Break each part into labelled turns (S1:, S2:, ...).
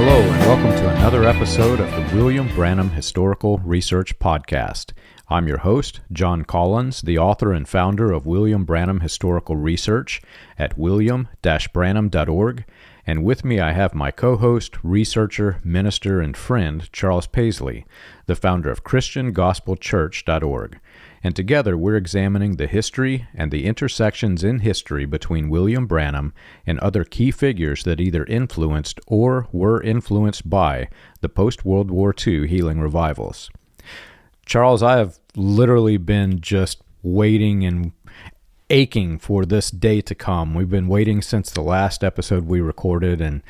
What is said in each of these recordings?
S1: Hello, and welcome to another episode of the William Branham Historical Research Podcast. I'm your host, John Collins, the author and founder of William Branham Historical Research at william-branham.org, and with me I have my co-host, researcher, minister, and friend, Charles Paisley, the founder of ChristianGospelChurch.org. And together we're examining the history and the intersections in history between William Branham and other key figures that either influenced or were influenced by the post-World War II healing revivals. Charles, I have literally been just waiting and aching for this day to come. We've been waiting since the last episode we recorded, and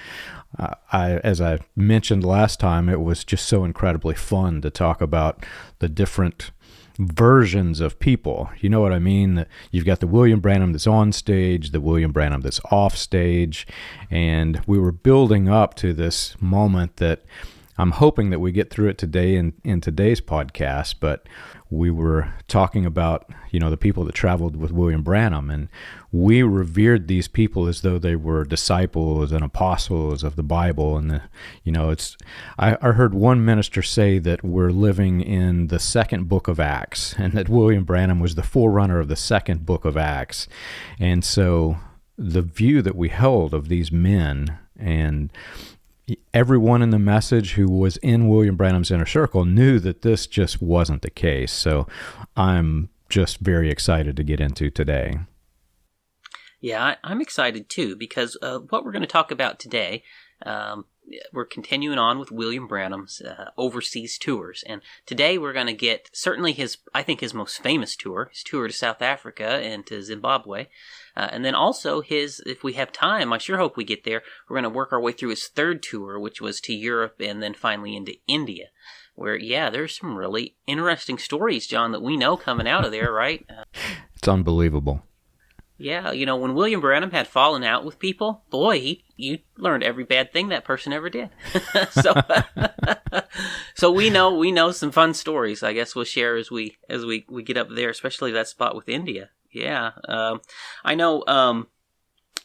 S1: as I mentioned last time, it was just so incredibly fun to talk about the different versions of people. You know what I mean? You've got the William Branham that's on stage, the William Branham that's off stage, and we were building up to this moment that I'm hoping that we get through it today in today's podcast, but we were talking about, the people that traveled with William Branham, and we revered these people as though they were disciples and apostles of the Bible. And, I heard one minister say that we're living in the second book of Acts, and that William Branham was the forerunner of the second book of Acts. And so the view that we held of these men, and everyone in the message who was in William Branham's inner circle knew that this just wasn't the case. So I'm just very excited to get into today.
S2: Yeah, I'm excited too, because what we're going to talk about today, we're continuing on with William Branham's overseas tours. And today we're going to get certainly his most famous tour, his tour to South Africa and to Zimbabwe. And then also if we have time, I sure hope we get there, we're going to work our way through his third tour, which was to Europe and then finally into India, where, there's some really interesting stories, John, that we know coming out of there, right?
S1: It's unbelievable.
S2: Yeah, when William Branham had fallen out with people, boy, you learned every bad thing that person ever did. So we know some fun stories. I guess we'll share as we get up there, especially that spot with India. Yeah, I know.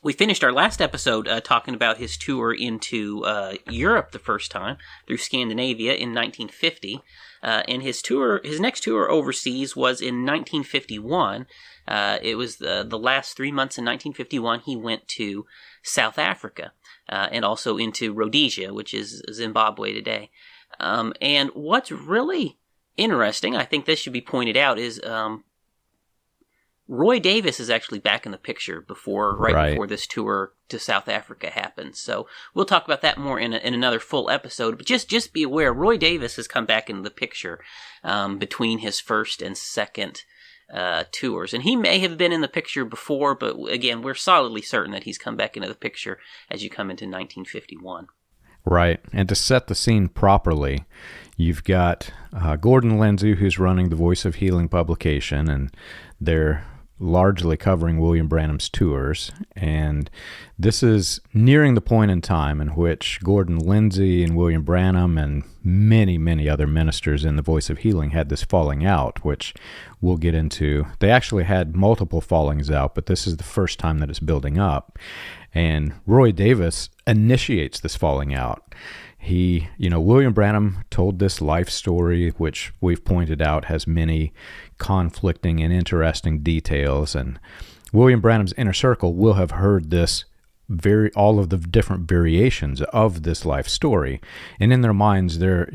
S2: We finished our last episode talking about his tour into Europe the first time through Scandinavia in 1950, and his next tour overseas was in 1951. It was the last 3 months in 1951. He went to South Africa and also into Rhodesia, which is Zimbabwe today. And what's really interesting, I think this should be pointed out, is Roy Davis is actually back in the picture before this tour to South Africa happened. So we'll talk about that more in another full episode. But just be aware, Roy Davis has come back into the picture between his first and second tours. And he may have been in the picture before, but again, we're solidly certain that he's come back into the picture as you come into 1951.
S1: Right. And to set the scene properly, you've got Gordon Lindsay, who's running the Voice of Healing publication, and they're largely covering William Branham's tours. And this is nearing the point in time in which Gordon Lindsay and William Branham and many, many other ministers in the Voice of Healing had this falling out, which we'll get into. They actually had multiple fallings out, but this is the first time that it's building up. And Roy Davis initiates this falling out. William Branham told this life story, which we've pointed out has many conflicting and interesting details. And William Branham's inner circle will have heard all of the different variations of this life story. And in their minds, they're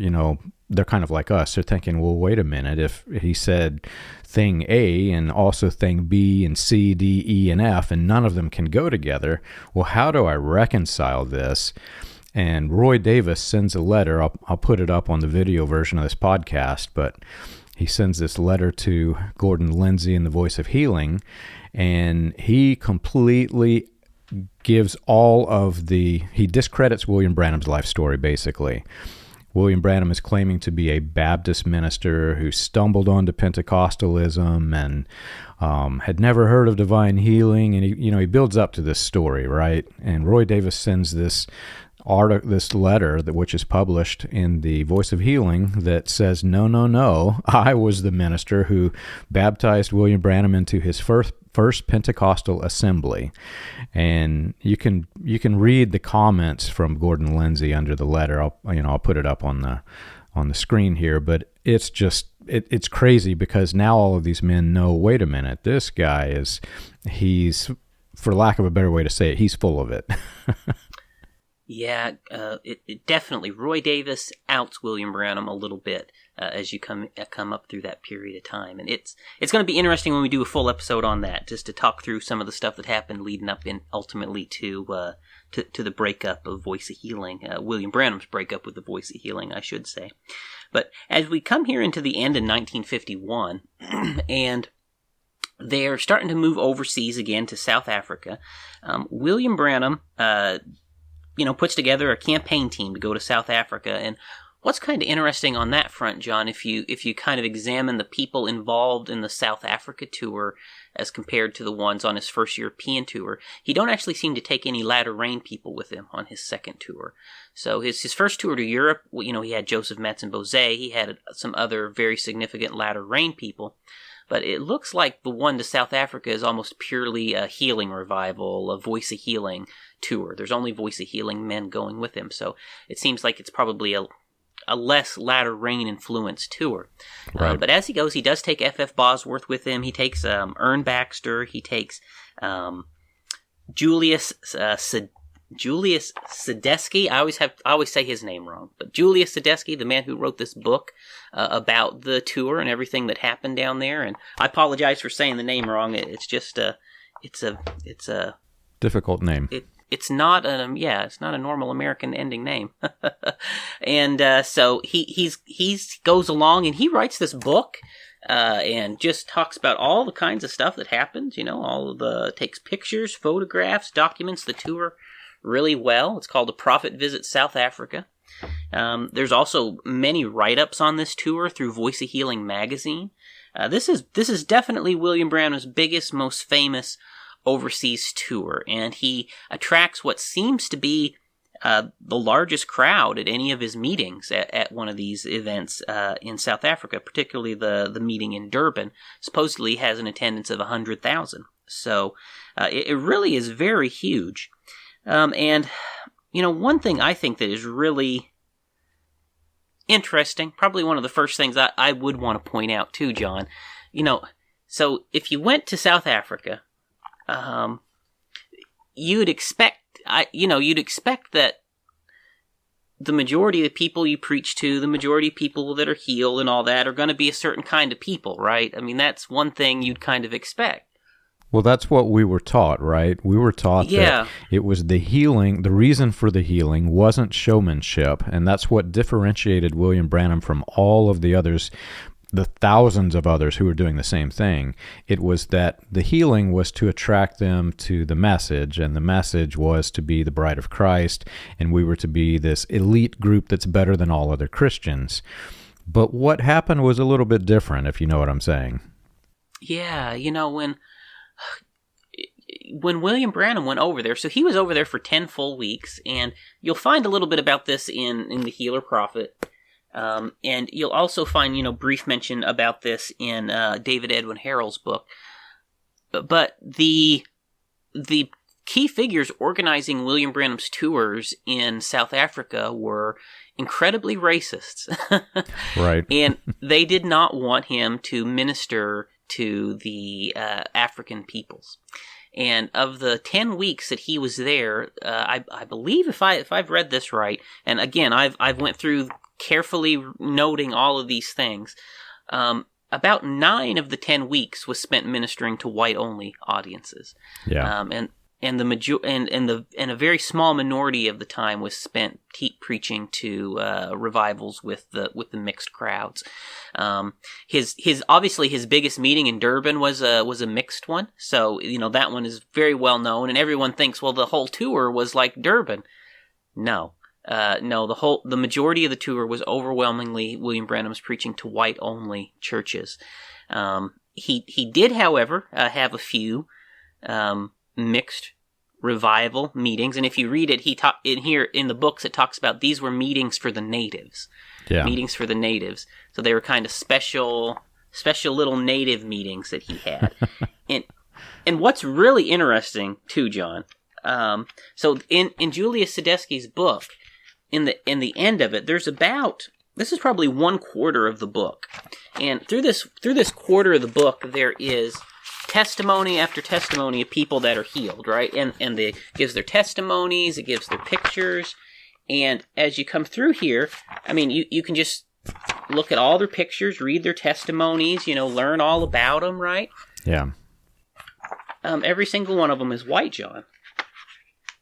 S1: kind of like us. They're thinking, well, wait a minute. If he said thing A and also thing B and C, D, E, and F, and none of them can go together, well, how do I reconcile this? And Roy Davis sends a letter. I'll put it up on the video version of this podcast, but he sends this letter to Gordon Lindsay in the Voice of Healing, and he completely gives he discredits William Branham's life story, basically. William Branham is claiming to be a Baptist minister who stumbled onto Pentecostalism and had never heard of divine healing, and he builds up to this story, right? And Roy Davis sends this this letter which is published in the Voice of Healing that says, no, no, no, I was the minister who baptized William Branham into his first Pentecostal assembly. And you can read the comments from Gordon Lindsay under the letter. I'll put it up on the screen here, but it's just it's crazy because now all of these men know, wait a minute, this guy he's, for lack of a better way to say it, he's full of it.
S2: Yeah, it definitely, Roy Davis outs William Branham a little bit as you come up through that period of time. And it's going to be interesting when we do a full episode on that, just to talk through some of the stuff that happened leading up ultimately to the breakup of Voice of Healing, William Branham's breakup with the Voice of Healing, I should say. But as we come here into the end in 1951, and they're starting to move overseas again to South Africa, William Branham puts together a campaign team to go to South Africa. And what's kind of interesting on that front, John, if you kind of examine the people involved in the South Africa tour as compared to the ones on his first European tour, he don't actually seem to take any Latter Rain people with him on his second tour. So his first tour to Europe, he had Joseph Metz and Bose. He had some other very significant Latter Rain people. But it looks like the one to South Africa is almost purely a healing revival, a Voice of Healing tour. There's only Voice of Healing men going with him, so it seems like it's probably a less Latter Rain influenced tour.
S1: Right.
S2: But as he goes, he does take F.F. Bosworth with him. He takes Ern Baxter. He takes Julius Sadesky. I always say his name wrong, but Julius Sadesky, the man who wrote this book about the tour and everything that happened down there. And I apologize for saying the name wrong. It's just it's a
S1: difficult name.
S2: It's not a normal American ending name. And so he goes along and he writes this book. And just talks about all the kinds of stuff that happens, takes pictures, photographs, documents the tour really well. It's called A Prophet Visits South Africa. There's also many write-ups on this tour through Voice of Healing magazine. This is definitely William Branham's biggest, most famous overseas tour, and he attracts what seems to be the largest crowd at any of his meetings at one of these events in South Africa, particularly the meeting in Durban. Supposedly has an attendance of 100,000. So it really is very huge. And one thing I think that is really interesting, probably one of the first things I would want to point out too, John, so if you went to South Africa, you'd expect that the majority of the people you preach to, the majority of people that are healed and all that are going to be a certain kind of people, right? I mean, that's one thing you'd kind of expect.
S1: Well, that's what we were taught, right? We were taught that it was the healing, the reason for the healing wasn't showmanship, and that's what differentiated William Branham from all of the others, the thousands of others who were doing the same thing. It was that the healing was to attract them to the message, and the message was to be the bride of Christ, and we were to be this elite group that's better than all other Christians. But what happened was a little bit different, if you know what I'm saying. Yeah,
S2: when William Branham went over there, so he was over there for 10 full weeks, and you'll find a little bit about this in The Healer Prophet. And you'll also find, brief mention about this in David Edwin Harrell's book. But the key figures organizing William Branham's tours in South Africa were incredibly racists.
S1: Right.
S2: And they did not want him to minister to the African peoples. And of the 10 weeks that he was there, I believe if I've read this right, and again I've went through carefully noting all of these things, about 9 of the 10 weeks was spent ministering to white only audiences.
S1: Yeah.
S2: And a very small minority of the time was spent preaching to revivals with the mixed crowds. His biggest meeting in Durban was a mixed one, so that one is very well known, and everyone thinks, well, the whole tour was like Durban. No, the majority of the tour was overwhelmingly William Branham's preaching to white only churches. He did, however, have a few mixed revival meetings. And if you read it, in the books, it talks about these were meetings for the natives.
S1: Yeah.
S2: Meetings for the natives. So they were kind of special little native meetings that he had. and what's really interesting too, John. So in Julius Sadecki's book, in the end of it, this is probably 1/4 of the book, and through this quarter of the book, there is testimony after testimony of people that are healed, right? And it gives their testimonies, it gives their pictures, and as you come through here, I mean, you can just look at all their pictures, read their testimonies, learn all about them, right?
S1: Yeah.
S2: Every single one of them is white, John.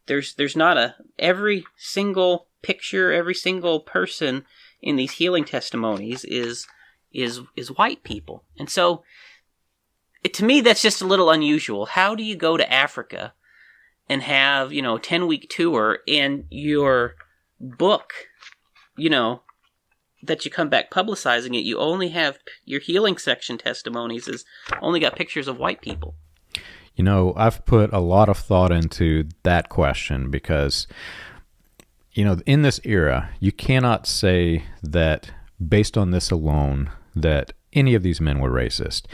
S2: There's not every single picture, every single person in these healing testimonies is white people. And so, to me, that's just a little unusual. How do you go to Africa and have, a 10-week tour, and your book, that you come back publicizing it, you only have your healing section testimonies is only got pictures of white people?
S1: I've put a lot of thought into that question because, in this era, you cannot say that based on this alone that any of these men were racist.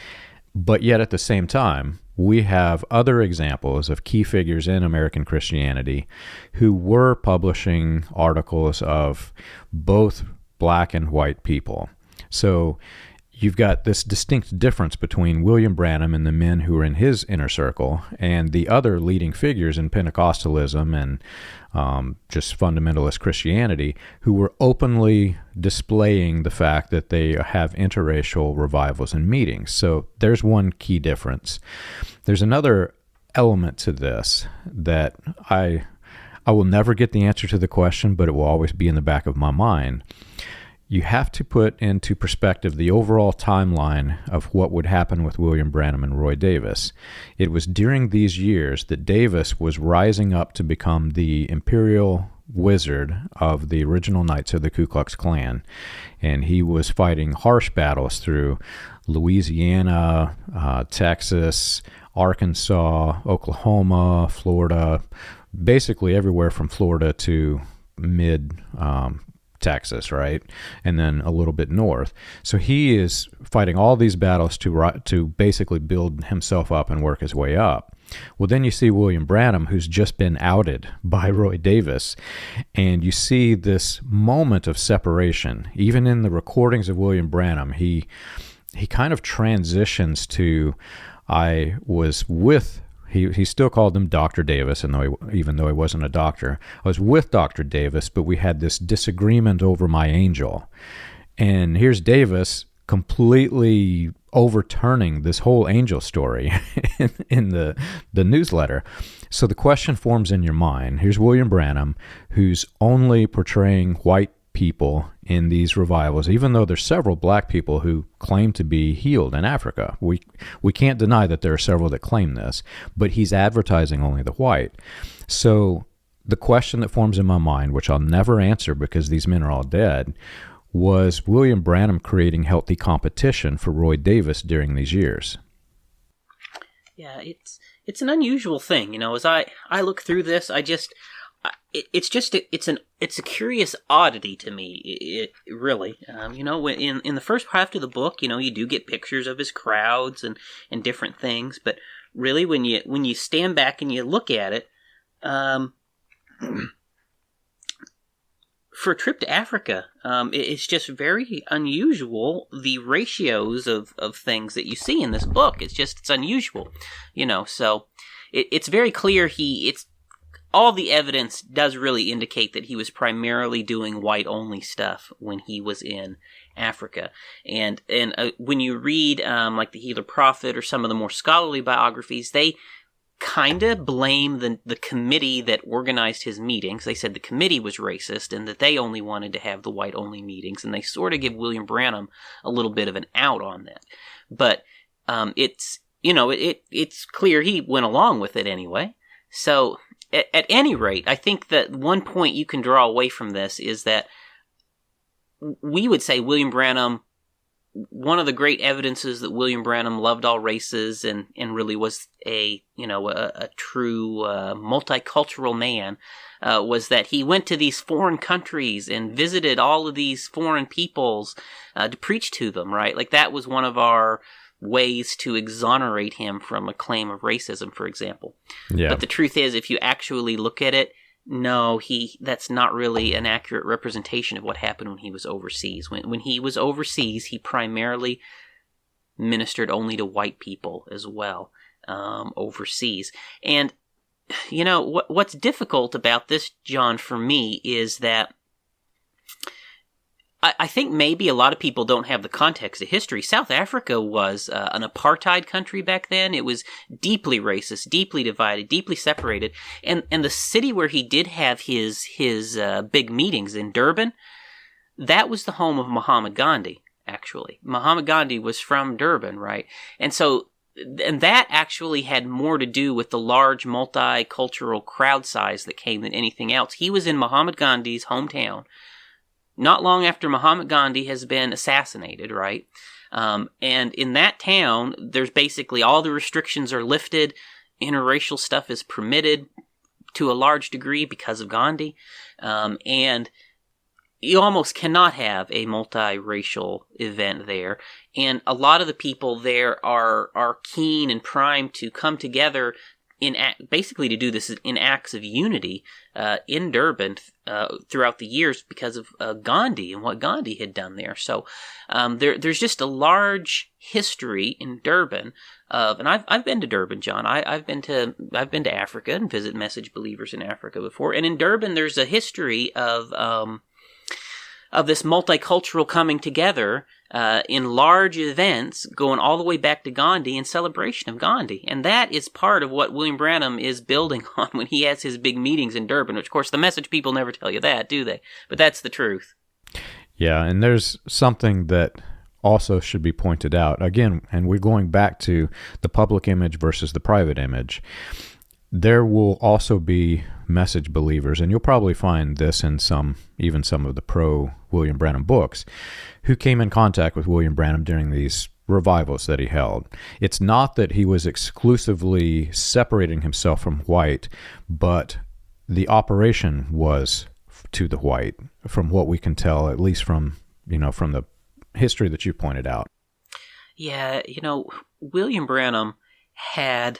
S1: But yet at the same time, we have other examples of key figures in American Christianity who were publishing articles of both black and white people. So you've got this distinct difference between William Branham and the men who were in his inner circle and the other leading figures in Pentecostalism and just fundamentalist Christianity who were openly displaying the fact that they have interracial revivals and meetings. So there's one key difference. There's another element to this that I will never get the answer to the question, but it will always be in the back of my mind. You have to put into perspective the overall timeline of what would happen with William Branham and Roy Davis. It was during these years that Davis was rising up to become the imperial wizard of the original Knights of the Ku Klux Klan, and he was fighting harsh battles through Louisiana, Texas, Arkansas, Oklahoma, Florida, basically everywhere from Florida to mid Texas, right? And then a little bit north. So he is fighting all these battles to basically build himself up and work his way up. Well, then you see William Branham, who's just been outed by Roy Davis, and you see this moment of separation. Even in the recordings of William Branham, he kind of transitions to, I was with, he still called him Dr. Davis, even though he wasn't a doctor. I was with Dr. Davis, but we had this disagreement over my angel. And here's Davis completely overturning this whole angel story in the newsletter. So the question forms in your mind. Here's William Branham, who's only portraying white people in these revivals, even though there's several black people who claim to be healed in Africa. We can't deny that there are several that claim this, but he's advertising only the white. So the question that forms in my mind, which I'll never answer because these men are all dead, was William Branham creating healthy competition for Roy Davis during these years?
S2: Yeah, it's an unusual thing, as I look through this, it's a curious oddity to me. It really, when in the first half of the book, you do get pictures of his crowds and different things, but really when you stand back and you look at it, for a trip to Africa, it's just very unusual, the ratios of things that you see in this book. It's unusual, so it's very clear all the evidence does really indicate that he was primarily doing white-only stuff when he was in Africa. And when you read like the Healer Prophet or some of the more scholarly biographies, they kind of blame the committee that organized his meetings. They said the committee was racist and that they only wanted to have the white-only meetings, and they sort of give William Branham a little bit of an out on that. But it's clear he went along with it anyway. So at any rate, I think that one point you can draw away from this is that we would say William Branham one of the great evidences that William Branham loved all races and really was a true multicultural man was that he went to these foreign countries and visited all of these foreign peoples to preach to them, right? Like that was one of our ways to exonerate him from a claim of racism, for example. Yeah. But the truth is, if you actually look at it, no, that's not really an accurate representation of what happened when he was overseas. When he was overseas, he primarily ministered only to white people as well, overseas. And, what's difficult about this, John, for me, is that I think maybe a lot of people don't have the context of history. South Africa was an apartheid country back then. It was deeply racist, deeply divided, deeply separated. And the city where he did have his big meetings in Durban, that was the home of Muhammad Gandhi, actually. Muhammad Gandhi was from Durban, right? And that actually had more to do with the large multicultural crowd size that came than anything else. He was in Muhammad Gandhi's hometown not long after Muhammad Gandhi has been assassinated, right? And in that town, there's basically all the restrictions are lifted. Interracial stuff is permitted to a large degree because of Gandhi. And you almost cannot have a multiracial event there. And a lot of the people there are keen and primed to come together basically to do this in acts of unity in Durban throughout the years because of Gandhi and what Gandhi had done there. So there's just a large history in Durban and I've been to Durban, John. I've been to Africa and visit Message Believers in Africa before. And in Durban, there's a history of this multicultural coming together in large events going all the way back to Gandhi in celebration of Gandhi. And that is part of what William Branham is building on when he has his big meetings in Durban, which, of course, the Message people never tell you that, do they? But that's the truth.
S1: Yeah, and there's something that also should be pointed out. Again, and we're going back to the public image versus the private image. There will also be Message believers, and you'll probably find this in even some of the pro-William Branham books, who came in contact with William Branham during these revivals that he held. It's not that he was exclusively separating himself from white, but the operation was to the white, from what we can tell, at least from the history that you pointed out.
S2: Yeah, William Branham had,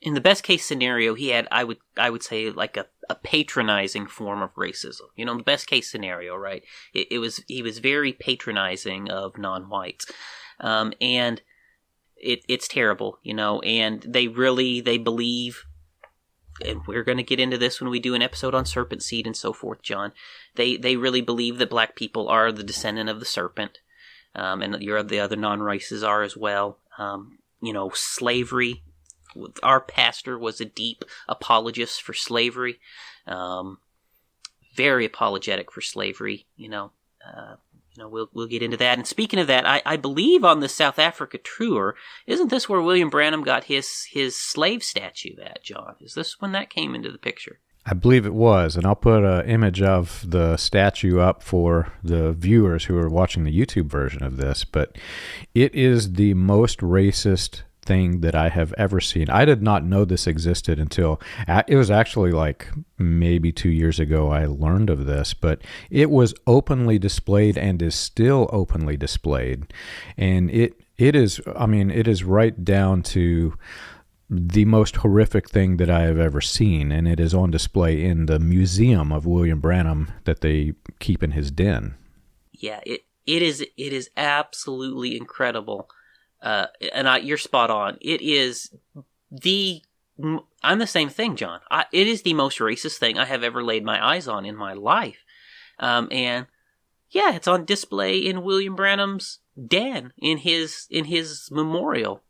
S2: in the best case scenario, he had, I would say, like a patronizing form of racism. The best case scenario, right? He was very patronizing of non-whites, and it's terrible, And they believe, and we're going to get into this when we do an episode on serpent seed and so forth, John. They really believe that black people are the descendant of the serpent, and the other non-races are as well. Slavery. Our pastor was a deep apologist for slavery, very apologetic for slavery. We'll get into that. And speaking of that, I believe on the South Africa tour, isn't this where William Branham got his slave statue at, John? Is this when that came into the picture?
S1: I believe it was, and I'll put an image of the statue up for the viewers who are watching the YouTube version of this, but it is the most racist thing that I have ever seen. I did not know this existed until it was actually like maybe 2 years ago I learned of this, but it was openly displayed and is still openly displayed. And it is right down to the most horrific thing that I have ever seen, and it is on display in the museum of William Branham that they keep in his den.
S2: Yeah, it is absolutely incredible. You're spot on. It is I'm the same thing, John. It is the most racist thing I have ever laid my eyes on in my life. And yeah, it's on display in William Branham's den, in his memorial.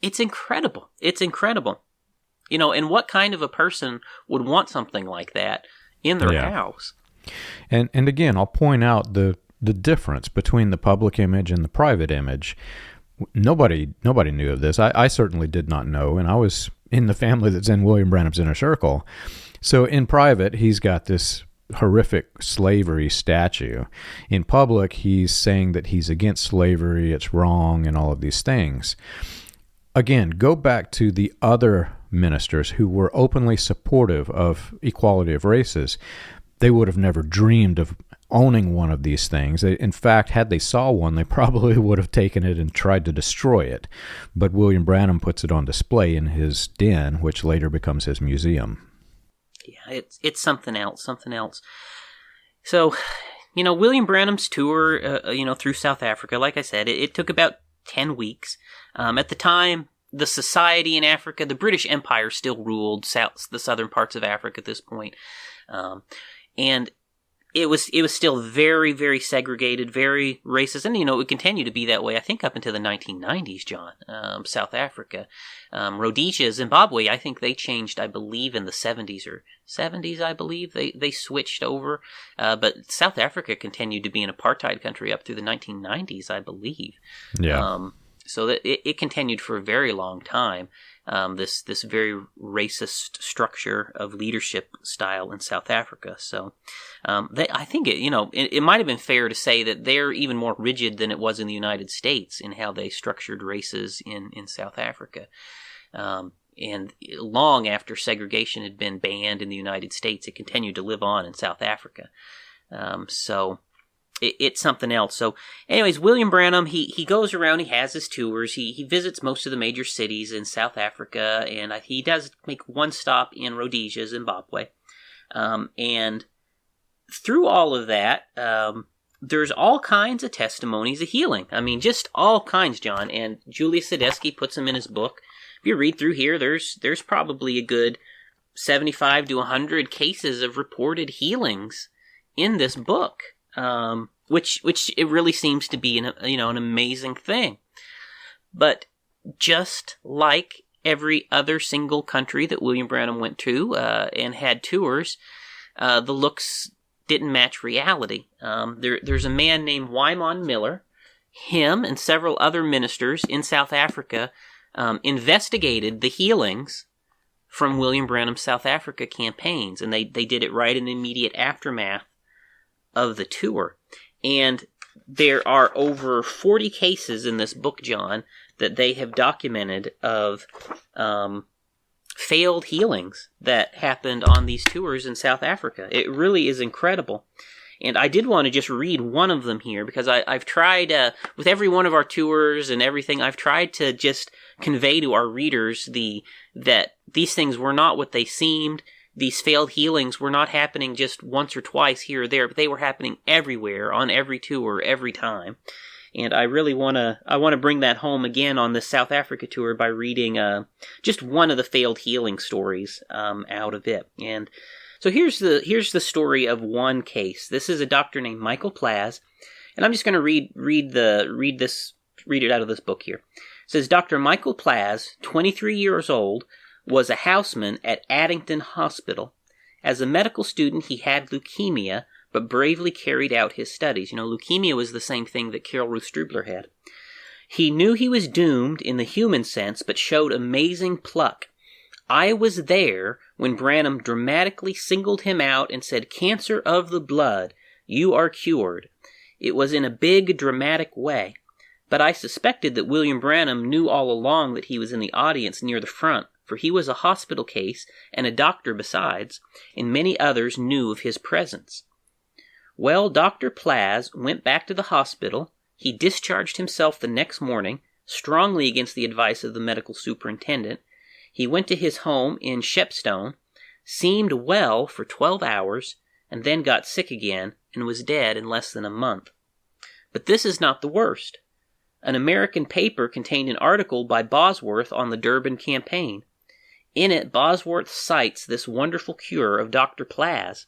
S2: It's incredible. It's incredible. And what kind of a person would want something like that in their house?
S1: And again, I'll point out the difference between the public image and the private image. Nobody knew of this. I certainly did not know, and I was in the family that's in William Branham's inner circle. So in private, he's got this horrific slavery statue. In public, he's saying that he's against slavery, it's wrong, and all of these things. Again, go back to the other ministers who were openly supportive of equality of races. They would have never dreamed of owning one of these things. In fact, had they saw one, they probably would have taken it and tried to destroy it. But William Branham puts it on display in his den, which later becomes his museum.
S2: Yeah, it's something else. So, William Branham's tour, through South Africa, like I said, it took about 10 weeks. At the time, the society in Africa, the British Empire still ruled the southern parts of Africa at this point. And it was still very, very segregated, very racist, and it would continue to be that way. I think up into the 1990s, John. South Africa, Rhodesia, Zimbabwe. I think they changed. I believe in the 70s. I believe they switched over. But South Africa continued to be an apartheid country up through the 1990s, I believe.
S1: Yeah.
S2: So that it continued for a very long time. This very racist structure of leadership style in South Africa. So I think it might have been fair to say that they're even more rigid than it was in the United States in how they structured races in South Africa. And long after segregation had been banned in the United States, it continued to live on in South Africa. It's something else. So anyways, William Branham, he goes around, he has his tours, he visits most of the major cities in South Africa, and he does make one stop in Rhodesia, Zimbabwe. And through all of that, there's all kinds of testimonies of healing. I mean, just all kinds, John. And Julius Sadecki puts them in his book. If you read through here, there's probably a good 75 to 100 cases of reported healings in this book. Which it really seems to be an amazing thing. But just like every other single country that William Branham went to and had tours, the looks didn't match reality. There's a man named Wyman Miller. Him and several other ministers in South Africa investigated the healings from William Branham's South Africa campaigns, and they did it right in the immediate aftermath of the tour. And there are over 40 cases in this book, John, that they have documented of failed healings that happened on these tours in South Africa. It really is incredible. And I did want to just read one of them here, because I've tried, with every one of our tours and everything, I've tried to just convey to our readers that these things were not what they seemed. These failed healings were not happening just once or twice here or there, but they were happening everywhere, on every tour, every time. And I really want to bring that home again on this South Africa tour by reading just one of the failed healing stories out of it. And so here's the story of one case. This is a doctor named Michael Plaz, and I'm just going to read it out of this book here. It says, Dr. Michael Plaz, 23 years old, was a houseman at Addington Hospital. As a medical student, he had leukemia, but bravely carried out his studies. Leukemia was the same thing that Carol Ruth Strubler had. He knew he was doomed in the human sense, but showed amazing pluck. I was there when Branham dramatically singled him out and said, "Cancer of the blood, you are cured." It was in a big, dramatic way. But I suspected that William Branham knew all along that he was in the audience near the front, for he was a hospital case and a doctor besides, and many others knew of his presence. Well, Dr. Plaz went back to the hospital. He discharged himself the next morning, strongly against the advice of the medical superintendent. He went to his home in Shepstone, seemed well for 12 hours, and then got sick again and was dead in less than a month. But this is not the worst. An American paper contained an article by Bosworth on the Durban campaign. In it, Bosworth cites this wonderful cure of Dr. Plaz,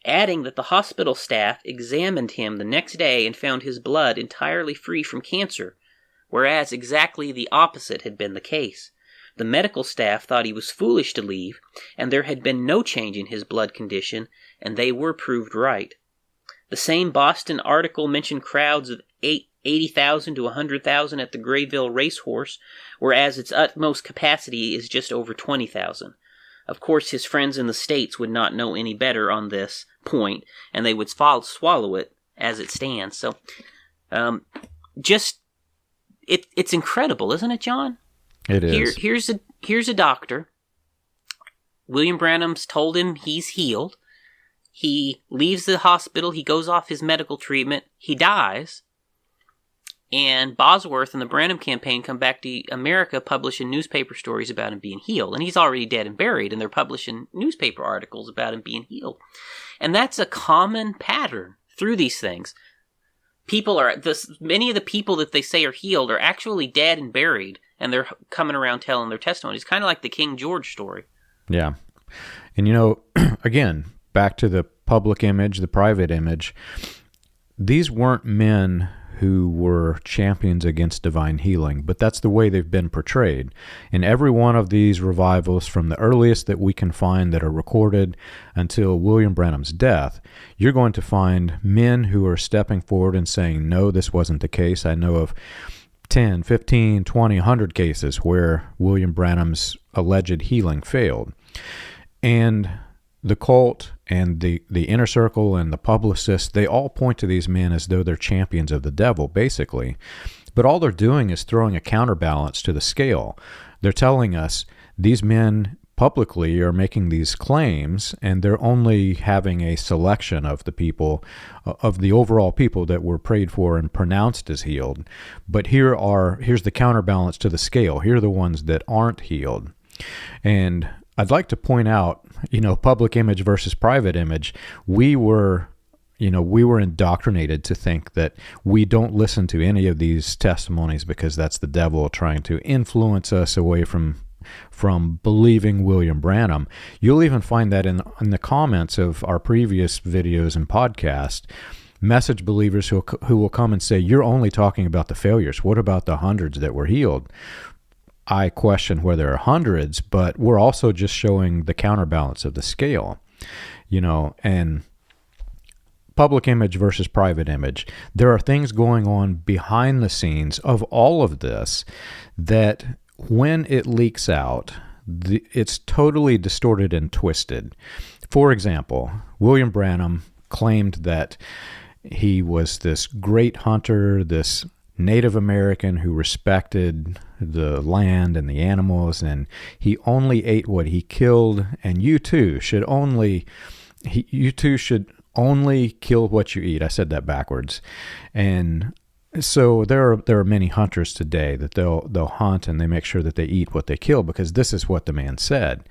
S2: adding that the hospital staff examined him the next day and found his blood entirely free from cancer, whereas exactly the opposite had been the case. The medical staff thought he was foolish to leave, and there had been no change in his blood condition, and they were proved right. The same Boston article mentioned crowds of 80,000 to 100,000 at the Grayville Racehorse, whereas its utmost capacity is just over 20,000. Of course, his friends in the States would not know any better on this point, and they would swallow it as it stands. So, it's incredible, isn't it, John?
S1: It is.
S2: Here's a doctor. William Branham's told him he's healed. He leaves the hospital. He goes off his medical treatment. He dies. And Bosworth and the Branham campaign come back to America publishing newspaper stories about him being healed. And he's already dead and buried, and they're publishing newspaper articles about him being healed. And that's a common pattern through these things. Many of the people that they say are healed are actually dead and buried, and they're coming around telling their testimonies. Kind of like the King George story.
S1: Yeah. And again, back to the public image, the private image, these weren't men who were champions against divine healing, but that's the way they've been portrayed. In every one of these revivals, from the earliest that we can find that are recorded until William Branham's death, you're going to find men who are stepping forward and saying, no, this wasn't the case. I know of 10, 15, 20, 100 cases where William Branham's alleged healing failed. And the cult and the inner circle and the publicists, they all point to these men as though they're champions of the devil, basically. But all they're doing is throwing a counterbalance to the scale. They're telling us these men publicly are making these claims, and they're only having a selection of the people, of the overall people that were prayed for and pronounced as healed. But here's the counterbalance to the scale. Here are the ones that aren't healed. And I'd like to point out, public image versus private image. We were indoctrinated to think that we don't listen to any of these testimonies because that's the devil trying to influence us away from believing William Branham. You'll even find that in the comments of our previous videos and podcasts. Message believers who will come and say, you're only talking about the failures. What about the hundreds that were healed? I question where there are hundreds, but we're also just showing the counterbalance of the scale, and public image versus private image. There are things going on behind the scenes of all of this that when it leaks out, it's totally distorted and twisted. For example, William Branham claimed that he was this great hunter, this Native American who respected the land and the animals, and he only ate what he killed, and you too should only kill what you eat. I said that backwards. And so there are many hunters today that they'll hunt and they make sure that they eat what they kill because this is what the man said.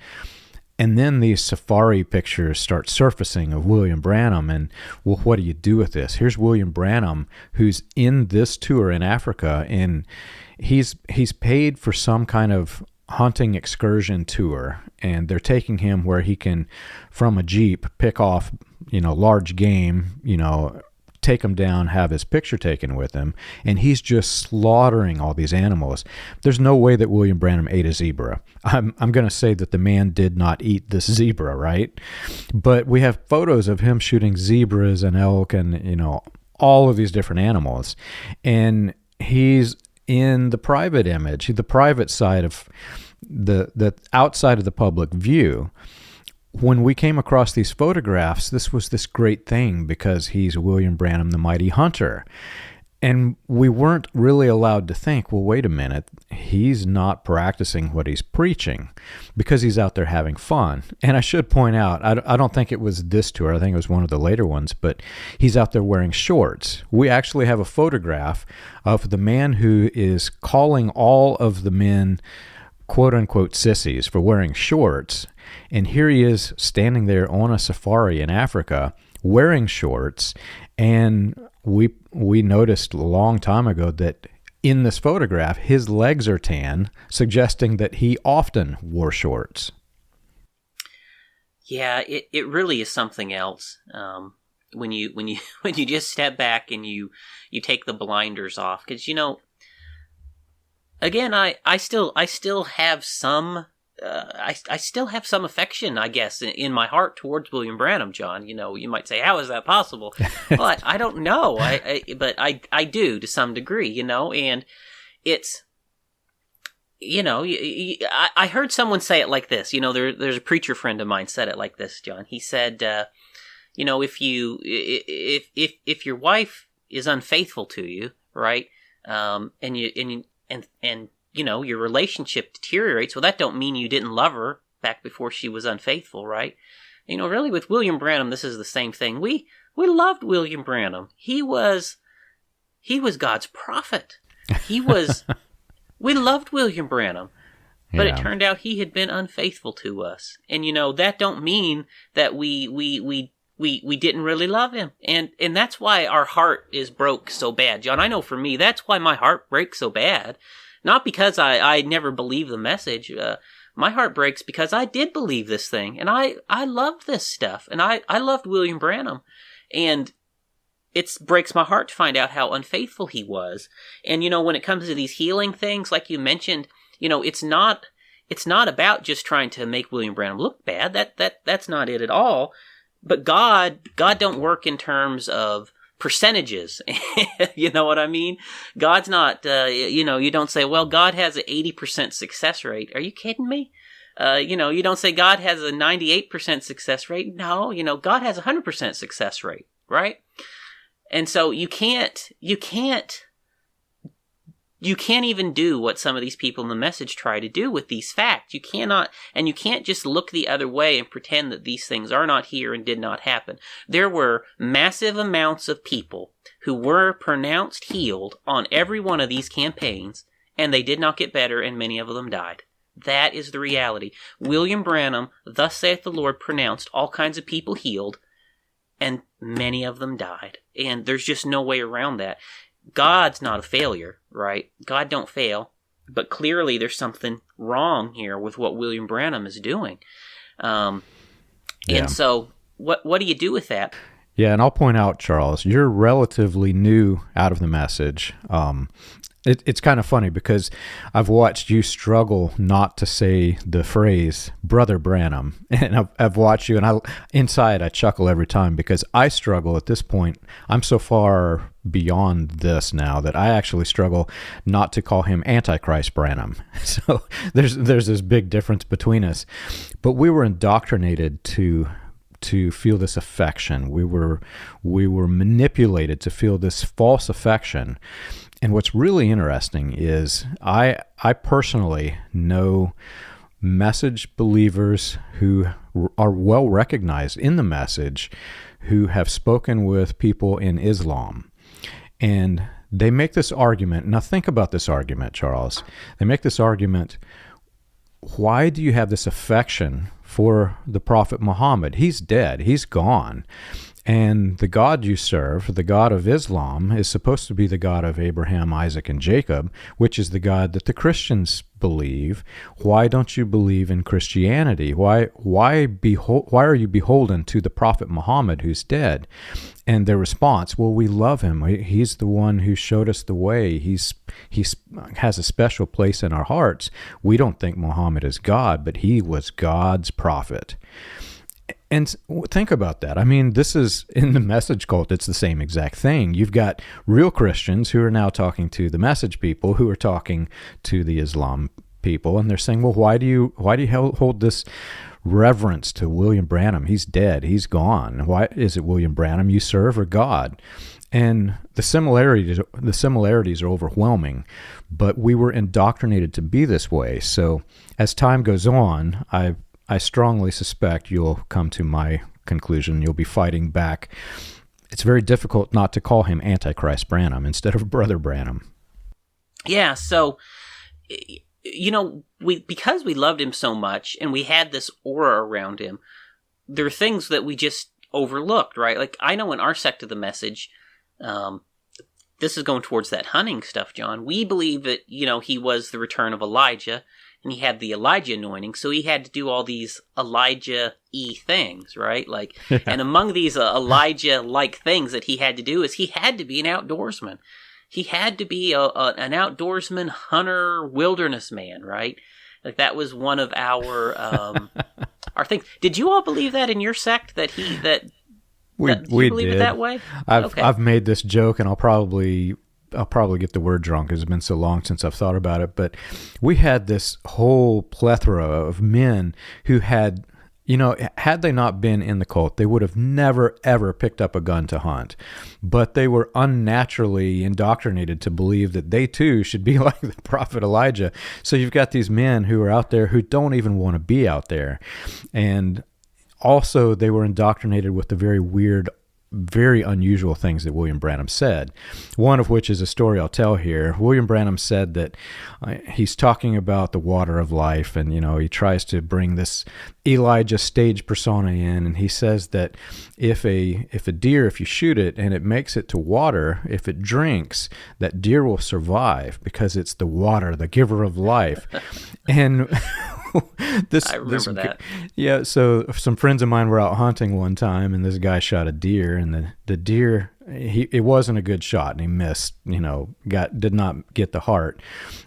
S1: And then these safari pictures start surfacing of William Branham, and well, what do you do with this? Here's William Branham who's in this tour in Africa, and he's paid for some kind of hunting excursion tour, and they're taking him where he can, from a Jeep, pick off, large game, take him down, have his picture taken with him, and he's just slaughtering all these animals. There's no way that William Branham ate a zebra. I'm going to say that the man did not eat this zebra, right? But we have photos of him shooting zebras and elk and, all of these different animals. And he's in the private image, the private side of the outside of the public view. When we came across these photographs, this was this great thing because he's William Branham, the mighty hunter. And we weren't really allowed to think, well, wait a minute, he's not practicing what he's preaching because he's out there having fun. And I should point out, I don't think it was this tour, I think it was one of the later ones, but he's out there wearing shorts. We actually have a photograph of the man who is calling all of the men, quote unquote, sissies for wearing shorts. And here he is standing there on a safari in Africa wearing shorts. And we noticed a long time ago that in this photograph, his legs are tan, suggesting that he often wore shorts.
S2: Yeah, it really is something else. When you just step back and you take the blinders off, because again, I still have some. I still have some affection, I guess, in my heart towards William Branham, John. You might say, how is that possible? Well, I don't know. But I do to some degree, and I heard someone say it like this. There's a preacher friend of mine said it like this, John. He said, if your wife is unfaithful to you, right, and your relationship deteriorates, well, that don't mean you didn't love her back before she was unfaithful, right? Really with William Branham, this is the same thing. We loved William Branham. He was God's prophet. We loved William Branham, but It turned out he had been unfaithful to us. And that don't mean that we didn't really love him. And that's why our heart is broke so bad. John, I know for me, that's why my heart breaks so bad. Not because I never believed the message. My heart breaks because I did believe this thing, and I loved this stuff, and I loved William Branham, and it breaks my heart to find out how unfaithful he was. And when it comes to these healing things, like you mentioned, it's not about just trying to make William Branham look bad. That's not it at all. But God don't work in terms of percentages. You know what I mean? God's not, you don't say, well, God has an 80% success rate. Are you kidding me? You don't say God has a 98% success rate. No, God has a 100% success rate, right? And so you can't even do what some of these people in the message try to do with these facts. You can't just look the other way and pretend that these things are not here and did not happen. There were massive amounts of people who were pronounced healed on every one of these campaigns, and they did not get better, and many of them died. That is the reality. William Branham, thus saith the Lord, pronounced all kinds of people healed, and many of them died. And there's just no way around that. God's not a failure, right? God don't fail. But clearly there's something wrong here with what William Branham is doing. And so what do you do with that?
S1: Yeah, and I'll point out, Charles, you're relatively new out of the message. It's kind of funny because I've watched you struggle not to say the phrase "Brother Branham," and I've watched you, and inside I chuckle every time because I struggle at this point. I'm so far beyond this now that I actually struggle not to call him Antichrist Branham. So there's this big difference between us, but we were indoctrinated to feel this affection. We were manipulated to feel this false affection. And what's really interesting is I personally know message believers who are well recognized in the message who have spoken with people in Islam. And they make this argument. Now think about this argument, Charles. They make this argument, why do you have this affection for the Prophet Muhammad? He's dead. He's gone. And the God you serve, the God of Islam, is supposed to be the God of Abraham, Isaac, and Jacob, which is the God that the Christians believe. Why don't you believe in Christianity? Why are you beholden to the Prophet Muhammad who's dead? And their response, well, we love him. He's the one who showed us the way. He has a special place in our hearts. We don't think Muhammad is God, but he was God's prophet. And think about that. I mean, this is in the message cult. It's the same exact thing. You've got real Christians who are now talking to the message people who are talking to the Islam people, and they're saying, "Well, why do you hold this reverence to William Branham? He's dead. He's gone. Why is it William Branham you serve or God?" And the similarities are overwhelming, but we were indoctrinated to be this way. So as time goes on, I strongly suspect you'll come to my conclusion. You'll be fighting back. It's very difficult not to call him Antichrist Branham instead of Brother Branham.
S2: Yeah, so, because we loved him so much and we had this aura around him, there are things that we just overlooked, right? Like, I know in our sect of the message, this is going towards that hunting stuff, John. We believe that, he was the return of Elijah, and he had the Elijah anointing, so he had to do all these Elijah-y things, right? Like, and among these Elijah-like things that he had to do is he had to be an outdoorsman. He had to be an outdoorsman, hunter, wilderness man, right? Like, that was one of our things. Did you all believe that in your sect?
S1: We
S2: believe
S1: did.
S2: It that way?
S1: I've made this joke, and I'll probably I'll probably get the word wrong because it's been so long since I've thought about it, but we had this whole plethora of men who had, had they not been in the cult, they would have never, ever picked up a gun to hunt. But they were unnaturally indoctrinated to believe that they too should be like the prophet Elijah. So you've got these men who are out there who don't even want to be out there. And also they were indoctrinated with the very weird, very unusual things that William Branham said, one of which is a story I'll tell here. William Branham said that he's talking about the water of life, and he tries to bring this Elijah stage persona in, and he says that if a deer, if you shoot it and it makes it to water, if it drinks, that deer will survive because it's the water, the giver of life. And
S2: I remember that.
S1: Yeah, so some friends of mine were out hunting one time, and this guy shot a deer, and the deer, it wasn't a good shot, and he missed, did not get the heart.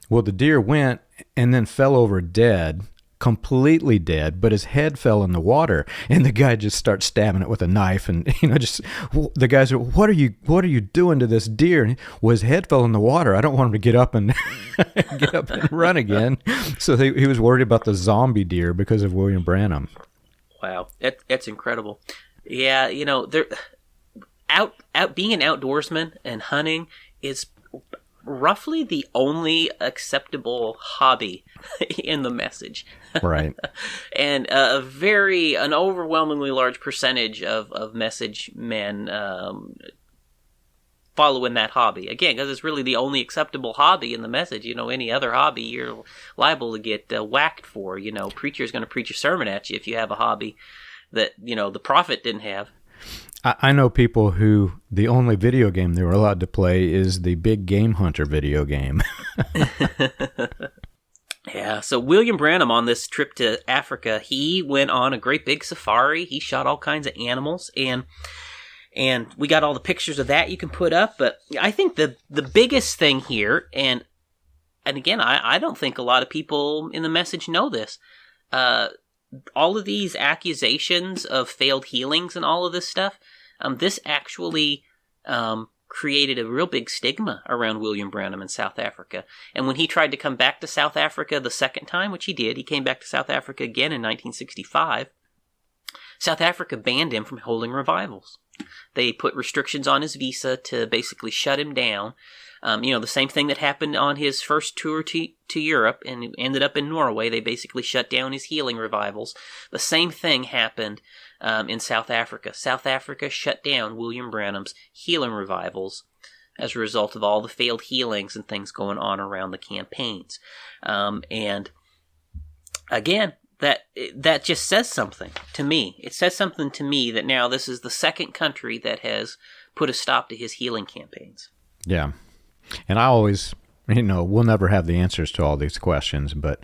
S1: Well, the deer went and then fell over dead, completely dead, but his head fell in the water, and the guy just starts stabbing it with a knife, and the guys are, what are you doing to this deer? And his head fell in the water. I don't want him to get up and run again. So he was worried about the zombie deer because of William Branham.
S2: Wow, that's incredible. Yeah, they're out being an outdoorsman and hunting is roughly the only acceptable hobby in the message.
S1: Right.
S2: And an overwhelmingly large percentage of message men follow in that hobby. Again, because it's really the only acceptable hobby in the message. Any other hobby you're liable to get whacked for. Preacher's going to preach a sermon at you if you have a hobby that, the prophet didn't have.
S1: I know people who the only video game they were allowed to play is the Big Game Hunter video game.
S2: Yeah, so William Branham on this trip to Africa, he went on a great big safari. He shot all kinds of animals, and we got all the pictures of that you can put up. But I think the biggest thing here, and again, I don't think a lot of people in the message know this, all of these accusations of failed healings and all of this stuff, this actually created a real big stigma around William Branham in South Africa. And when he tried to come back to South Africa the second time, which he did, he came back to South Africa again in 1965, South Africa banned him from holding revivals. They put restrictions on his visa to basically shut him down. The same thing that happened on his first tour to Europe and ended up in Norway. They basically shut down his healing revivals. The same thing happened in South Africa. South Africa shut down William Branham's healing revivals as a result of all the failed healings and things going on around the campaigns. And again, that just says something to me. It says something to me that now this is the second country that has put a stop to his healing campaigns.
S1: Yeah. And I always, we'll never have the answers to all these questions, but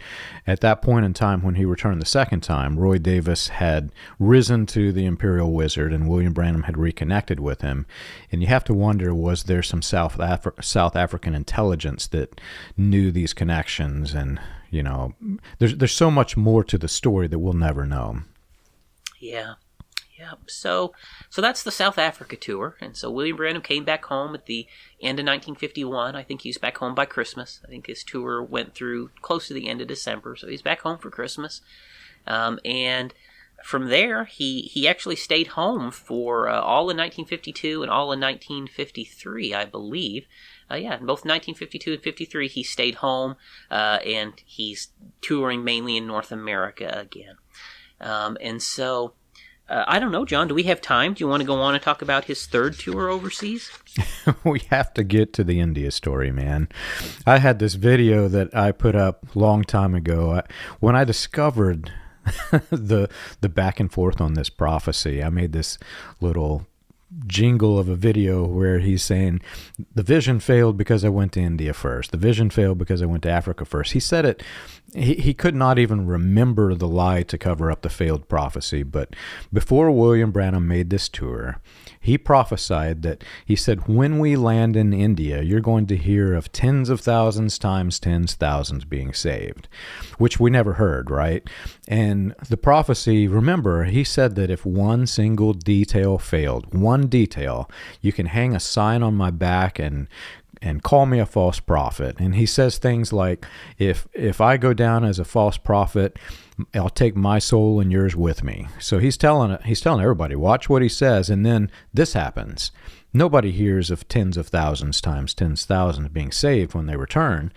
S1: at that point in time when he returned the second time, Roy Davis had risen to the Imperial Wizard and William Branham had reconnected with him. And you have to wonder, was there some South African intelligence that knew these connections? And, there's so much more to the story that we'll never know.
S2: Yeah. Yeah, so that's the South Africa tour, and so William Branham came back home at the end of 1951. I think he was back home by Christmas. I think his tour went through close to the end of December, so he's back home for Christmas. And from there, he actually stayed home for all in 1952 and all in 1953, I believe. In both 1952 and 53, he stayed home, and he's touring mainly in North America again. And so... I don't know, John, do we have time? Do you want to go on and talk about his third tour overseas?
S1: We have to get to the India story, man. I had this video that I put up a long time ago. When I discovered the back and forth on this prophecy, I made this little jingle of a video where he's saying, the vision failed because I went to India first. The vision failed because I went to Africa first. He said it, he could not even remember the lie to cover up the failed prophecy. But before William Branham made this tour, he prophesied that, he said, when we land in India, you're going to hear of tens of thousands times tens thousands being saved, which we never heard, right? And the prophecy, remember, he said that if one single detail failed, one detail, you can hang a sign on my back and and call me a false prophet. And he says things like, if I go down as a false prophet, I'll take my soul and yours with me. So he's telling everybody, watch what he says, and then this happens. Nobody hears of tens of thousands times tens of thousands being saved when they return.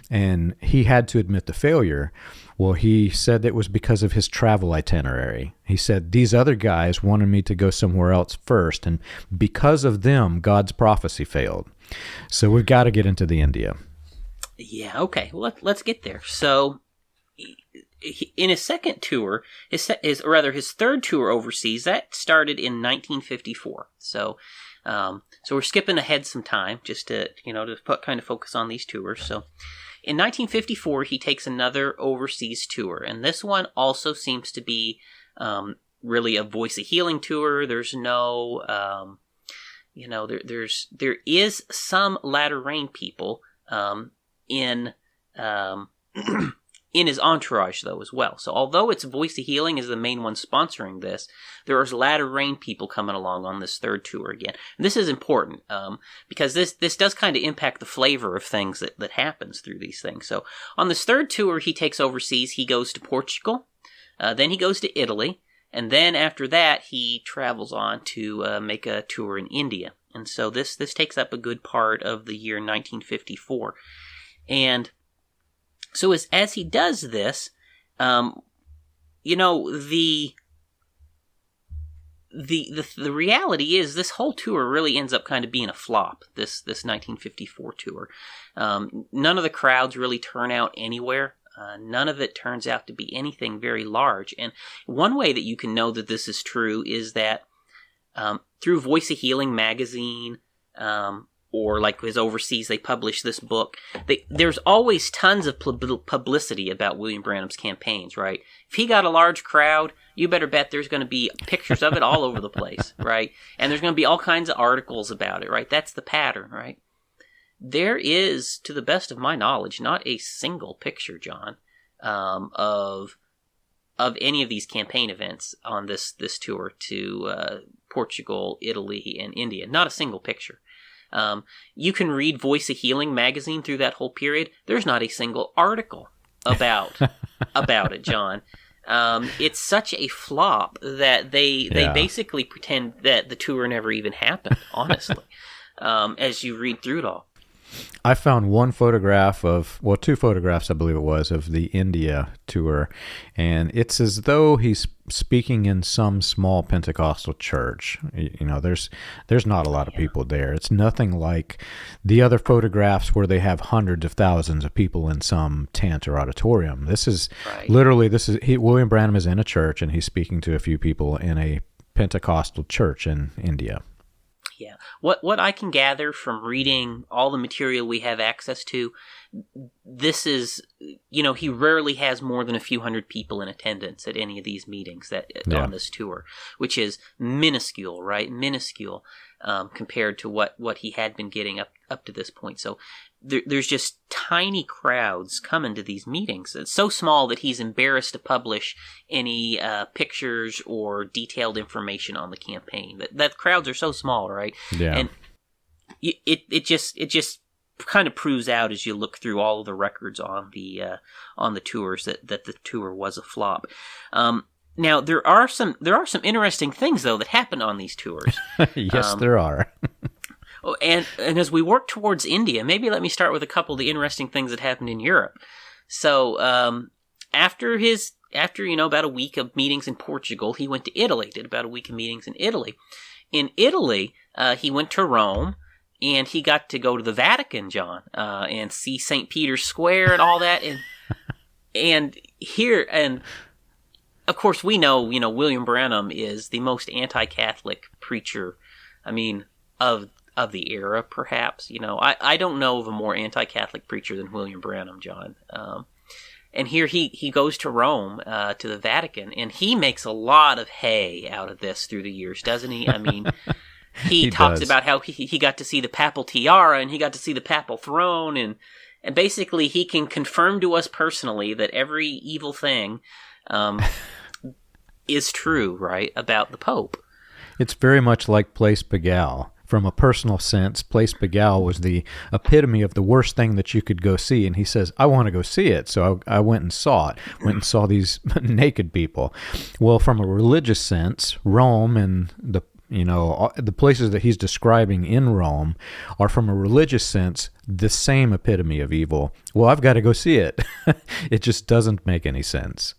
S1: And he had to admit the failure. Well, he said it was because of his travel itinerary. He said, these other guys wanted me to go somewhere else first, and because of them, God's prophecy failed. So we've got to get into the India.
S2: Yeah, okay. Well, let's get there. So in his second tour, his third tour overseas, that started in 1954. So we're skipping ahead some time just to kind of focus on these tours. So in 1954, he takes another overseas tour, and this one also seems to be really a Voice of Healing tour. There's no, there is some latter rain people in his entourage, though, as well. So although it's Voice of Healing is the main one sponsoring this, there are latter rain people coming along on this third tour again. And this is important because this does kind of impact the flavor of things that happens through these things. So on this third tour he takes overseas, he goes to Portugal, then he goes to Italy, and then after that he travels on to make a tour in India. And so this takes up a good part of the year 1954. And so as he does this, the reality is this whole tour really ends up kind of being a flop, this 1954 tour. None of the crowds really turn out anywhere. None of it turns out to be anything very large. And one way that you can know that this is true is that through Voice of Healing magazine, or like his overseas, they publish this book. There's always tons of publicity about William Branham's campaigns, right? If he got a large crowd, you better bet there's going to be pictures of it all over the place, right? And there's going to be all kinds of articles about it, right? That's the pattern, right? There is, to the best of my knowledge, not a single picture, John, of any of these campaign events on this tour to Portugal, Italy, and India. Not a single picture. You can read Voice of Healing magazine through that whole period. There's not a single article about it, John. It's such a flop that they basically pretend that the tour never even happened, honestly, as you read through it all.
S1: I found two photographs, I believe it was, of the India tour, and it's as though he's speaking in some small Pentecostal church. There's not a lot of people there. It's nothing like the other photographs where they have hundreds of thousands of people in some tent or auditorium. This is
S2: right.
S1: Literally, William Branham is in a church, and he's speaking to a few people in a Pentecostal church in India.
S2: Yeah. What I can gather from reading all the material we have access to, this is, he rarely has more than a few hundred people in attendance at any of these meetings on this tour, which is minuscule, right? Minuscule compared to what he had been getting up to this point. So there's just tiny crowds coming to these meetings. It's so small that he's embarrassed to publish any pictures or detailed information on the campaign. That crowds are so small, right?
S1: Yeah.
S2: And it just kind of proves out as you look through all of the records on the tours that the tour was a flop. Now there are some interesting things though that happen on these tours.
S1: Yes, there are.
S2: And as we work towards India, maybe let me start with a couple of the interesting things that happened in Europe. So after about a week of meetings in Portugal, he went to Italy. Did about a week of meetings in Italy. In Italy, he went to Rome, and he got to go to the Vatican, John, and see St. Peter's Square and all that. And of course we know William Branham is the most anti-Catholic preacher, of the era, perhaps. I don't know of a more anti-Catholic preacher than William Branham, John. And here he goes to Rome, to the Vatican, and he makes a lot of hay out of this through the years, doesn't he? He talks about how he got to see the papal tiara, and he got to see the papal throne, and basically he can confirm to us personally that every evil thing is true, right, about the Pope.
S1: It's very much like Place Pigalle. from a personal sense, Place Pigalle was the epitome of the worst thing that you could go see. And he says, I want to go see it. So I went and saw it, went and saw these naked people. Well, from a religious sense, Rome and the places that he's describing in Rome are, from a religious sense, the same epitome of evil. Well, I've got to go see it. It just doesn't make any sense.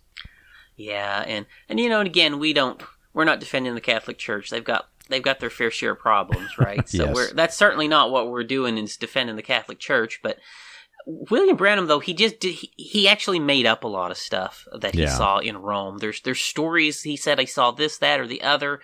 S2: Yeah, and again, we're not defending the Catholic Church. They've got their fair share of problems, right? So
S1: Yes.
S2: that's certainly not what we're doing, is defending the Catholic Church. But William Branham, though, he actually made up a lot of stuff that he saw in Rome. There's stories. He said, I saw this, that, or the other.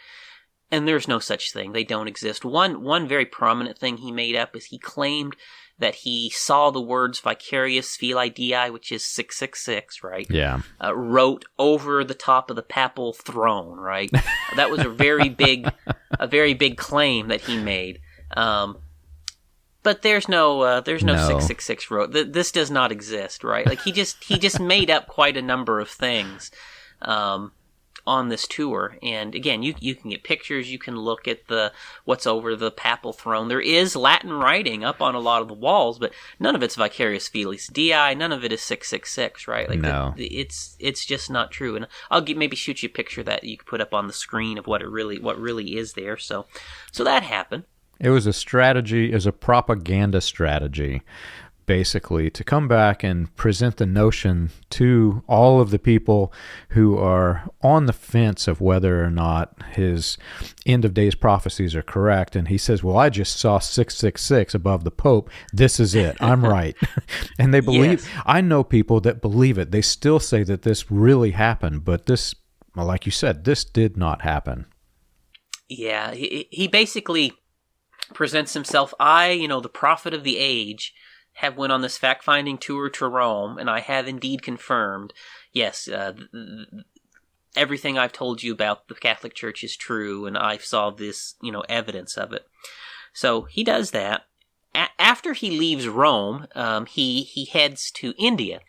S2: And there's no such thing. They don't exist. One very prominent thing he made up is he claimed that he saw the words vicarious filii Dei, which is 666, right?
S1: Yeah.
S2: Wrote over the top of the papal throne, right? That was a very big claim that he made. But there's no 666 wrote. This does not exist, right? Like he just made up quite a number of things. On this tour, and again, you can get pictures, you can look at what's over the papal throne. There is Latin writing up on a lot of the walls, but none of it's vicarious filii Dei, none of it is 666, right? Like
S1: no.
S2: It's just not true. And I'll maybe shoot you a picture that you can put up on the screen of what really is there. So that happened.
S1: It was a strategy, it was a propaganda strategy, basically, to come back and present the notion to all of the people who are on the fence of whether or not his end of days prophecies are correct. And he says, well, I just saw 666 above the Pope. This is it. I'm right. And they believe, yes. I know people that believe it. They still say that this really happened, but this, well, like you said, this did not happen.
S2: Yeah, he basically presents himself, the prophet of the age, have went on this fact-finding tour to Rome, and I have indeed confirmed, yes, everything I've told you about the Catholic Church is true, and I saw this, evidence of it. So he does that. After he leaves Rome, he heads to India.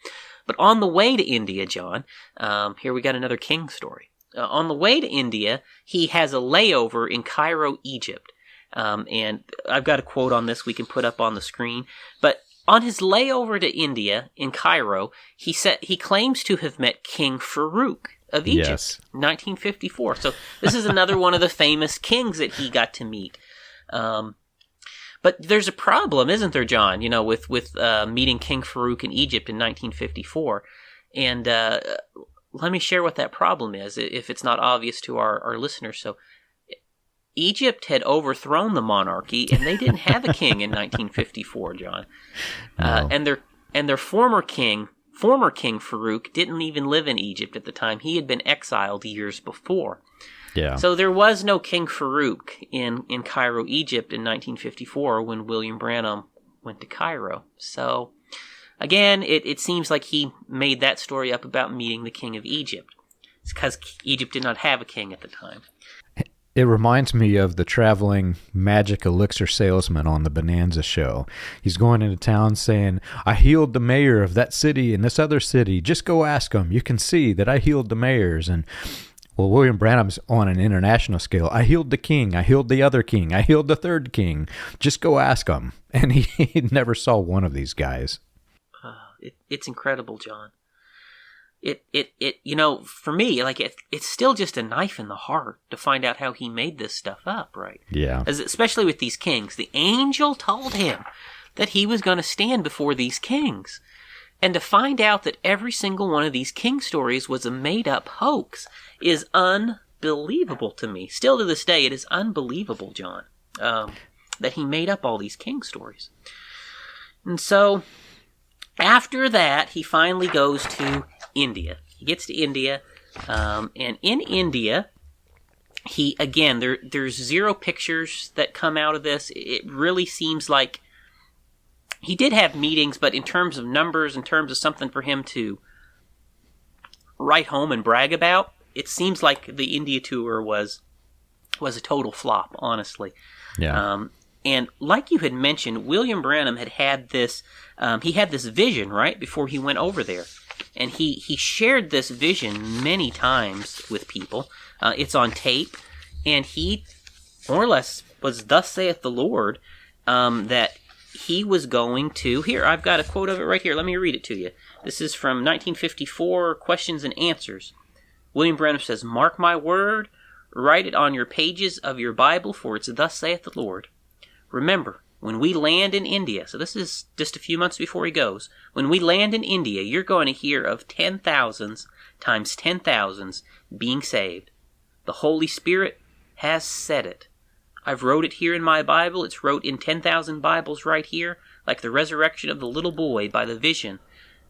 S2: But on the way to India, John, here we got another king story. On the way to India, he has a layover in Cairo, Egypt. And I've got a quote on this we can put up on the screen, but on his layover to India in Cairo, he claims to have met King Farouk of Egypt,
S1: yes.
S2: 1954. So this is another one of the famous kings that he got to meet. But there's a problem, isn't there, John? With meeting King Farouk in Egypt in 1954. And let me share what that problem is, if it's not obvious to our listeners. So Egypt had overthrown the monarchy, and they didn't have a king in 1954, John.
S1: No.
S2: And their former king Farouk, didn't even live in Egypt at the time. He had been exiled years before.
S1: Yeah.
S2: So there was no King Farouk in Cairo, Egypt in 1954 when William Branham went to Cairo. So again, it seems like he made that story up about meeting the king of Egypt. It's because Egypt did not have a king at the time.
S1: It reminds me of the traveling magic elixir salesman on the Bonanza show. He's going into town saying, I healed the mayor of that city and this other city. Just go ask them. You can see that I healed the mayors. And, well, William Branham's on an international scale. I healed the king. I healed the other king. I healed the third king. Just go ask them. And he never saw one of these guys.
S2: It's incredible, John. For me, it's still just a knife in the heart to find out how he made this stuff up, right?
S1: Yeah.
S2: Especially with these kings. The angel told him that he was going to stand before these kings. And to find out that every single one of these king stories was a made-up hoax is unbelievable to me. Still to this day, it is unbelievable, John, that he made up all these king stories. And so, after that, he finally goes to India. He gets to India, and in India, there's zero pictures that come out of this. It really seems like he did have meetings, but in terms of numbers, in terms of something for him to write home and brag about, it seems like the India tour was a total flop, honestly.
S1: Yeah.
S2: And like you had mentioned, William Branham had this, he had this vision, right, before he went over there. And he shared this vision many times with people. It's on tape. And he more or less was thus saith the Lord, that he was going to... Here, I've got a quote of it right here. Let me read it to you. This is from 1954, Questions and Answers. William Branham says, "Mark my word, write it on your pages of your Bible, for it's thus saith the Lord. Remember, when we land in India," so this is just a few months before he goes, "when we land in India, you're going to hear of 10,000s times 10,000s being saved. The Holy Spirit has said it. I've wrote it here in my Bible. It's wrote in 10,000 Bibles right here, like the resurrection of the little boy by the vision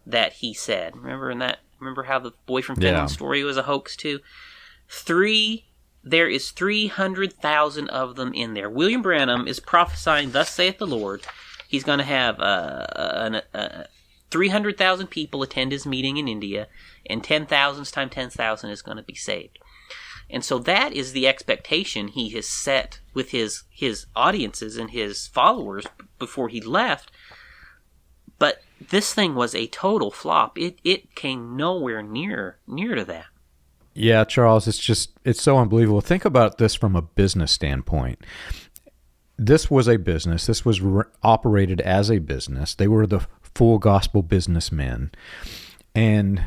S2: that he said." Remember how the boy from Finland story was a hoax too? There is 300,000 of them in there. William Branham is prophesying, thus saith the Lord. He's going to have 300,000 people attend his meeting in India, and 10,000 times 10,000 is going to be saved. And so that is the expectation he has set with his audiences and his followers before he left. But this thing was a total flop. It came nowhere near to that.
S1: Yeah, Charles, it's so unbelievable. Think about this from a business standpoint. This was a business. This was operated as a business. They were the full gospel businessmen. And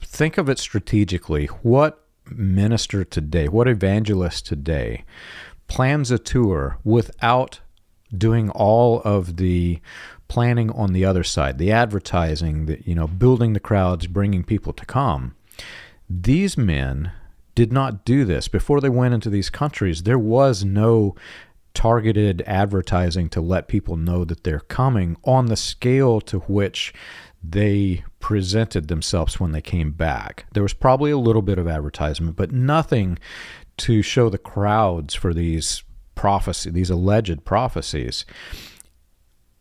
S1: think of it strategically. What minister today, what evangelist today plans a tour without doing all of the planning on the other side, the advertising, building the crowds, bringing people to come? These men did not do this. Before they went into these countries, there was no targeted advertising to let people know that they're coming on the scale to which they presented themselves when they came back. There was probably a little bit of advertisement, but nothing to show the crowds for these alleged prophecies.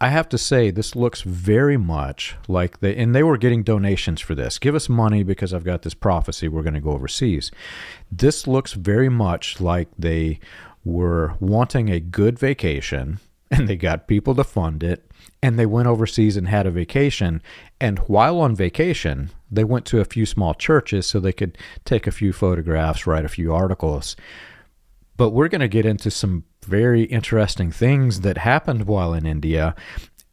S1: I have to say, this looks very much like and they were getting donations for this. Give us money because I've got this prophecy. We're going to go overseas. This looks very much like they were wanting a good vacation, and they got people to fund it, and they went overseas and had a vacation. And while on vacation, they went to a few small churches so they could take a few photographs, write a few articles. But we're going to get into some very interesting things that happened while in India,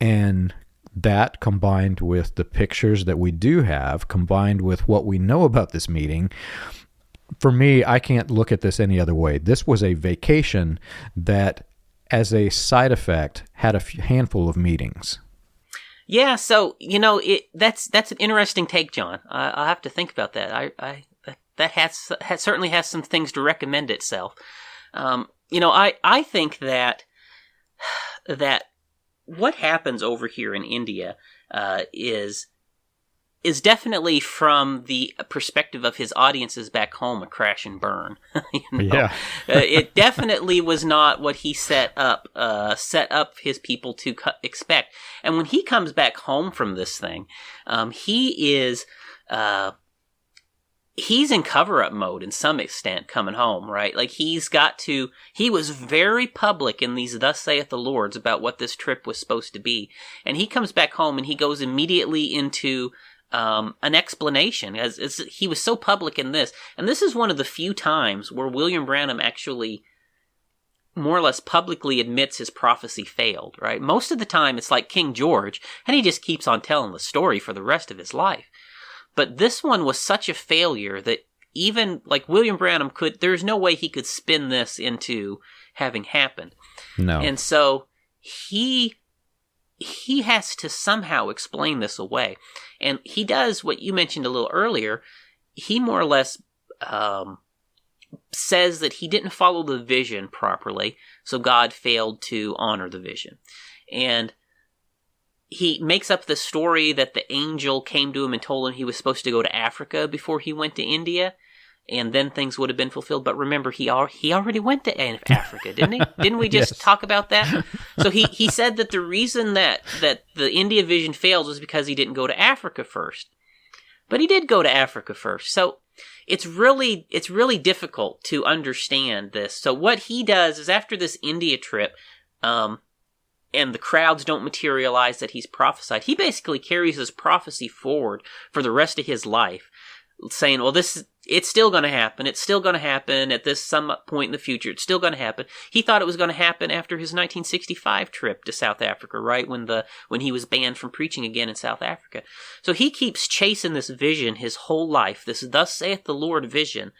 S1: and that combined with the pictures that we do have, combined with what we know about this meeting, for me, I can't look at this any other way. This was a vacation that, as a side effect, had a handful of meetings.
S2: Yeah, so that's an interesting take, John. I'll have to think about that. That certainly has some things to recommend itself. I think that what happens over here in India is definitely, from the perspective of his audiences back home, a crash and burn.
S1: Yeah.
S2: It definitely was not what he set up his people to expect. And when he comes back home from this thing, he's in cover-up mode in some extent coming home, right? Like he was very public in these thus saith the Lords about what this trip was supposed to be. And he comes back home and he goes immediately into an explanation, as he was so public in this. And this is one of the few times where William Branham actually more or less publicly admits his prophecy failed, right? Most of the time it's like King George, and he just keeps on telling the story for the rest of his life. But this one was such a failure that even like William Branham there's no way he could spin this into having happened.
S1: No.
S2: And so he has to somehow explain this away. And he does what you mentioned a little earlier. He more or less says that he didn't follow the vision properly, so God failed to honor the vision. And he makes up the story that the angel came to him and told him he was supposed to go to Africa before he went to India, and then things would have been fulfilled. But remember, he already went to Africa, didn't he? Didn't we just talk about that? So he said that the reason that the India vision failed was because he didn't go to Africa first. But he did go to Africa first. So it's really difficult to understand this. So what he does is, after this India trip, and the crowds don't materialize that he's prophesied, he basically carries his prophecy forward for the rest of his life, saying, well, it's still going to happen. It's still going to happen at this some point in the future. It's still going to happen. He thought it was going to happen after his 1965 trip to South Africa, right? When he was banned from preaching again in South Africa. So he keeps chasing this vision his whole life, this thus saith the Lord vision.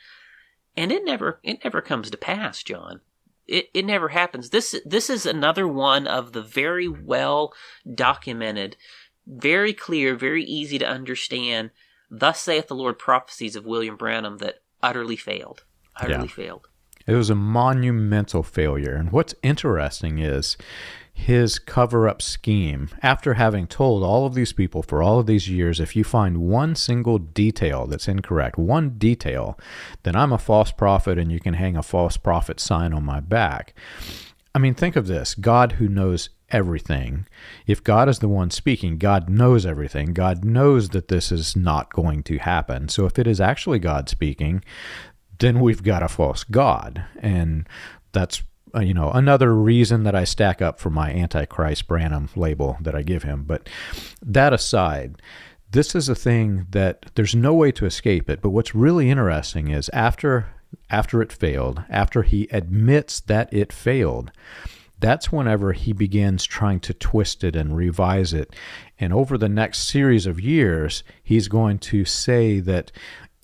S2: And it never comes to pass, John. It never happens. This is another one of the very well documented, very clear, very easy to understand, thus saith the Lord prophecies of William Branham that utterly failed. Failed.
S1: It was a monumental failure. And what's interesting is his cover-up scheme. After having told all of these people for all of these years, if you find one single detail that's incorrect, one detail, then I'm a false prophet and you can hang a false prophet sign on my back. I mean, think of this. God who knows everything. If God is the one speaking, God knows everything. God knows that this is not going to happen. So if it is actually God speaking, then we've got a false God. And that's, another reason that I stack up for my Antichrist Branham label that I give him. But that aside, this is a thing that there's no way to escape it. But what's really interesting is after it failed, after he admits that it failed, that's whenever he begins trying to twist it and revise it. And over the next series of years, he's going to say that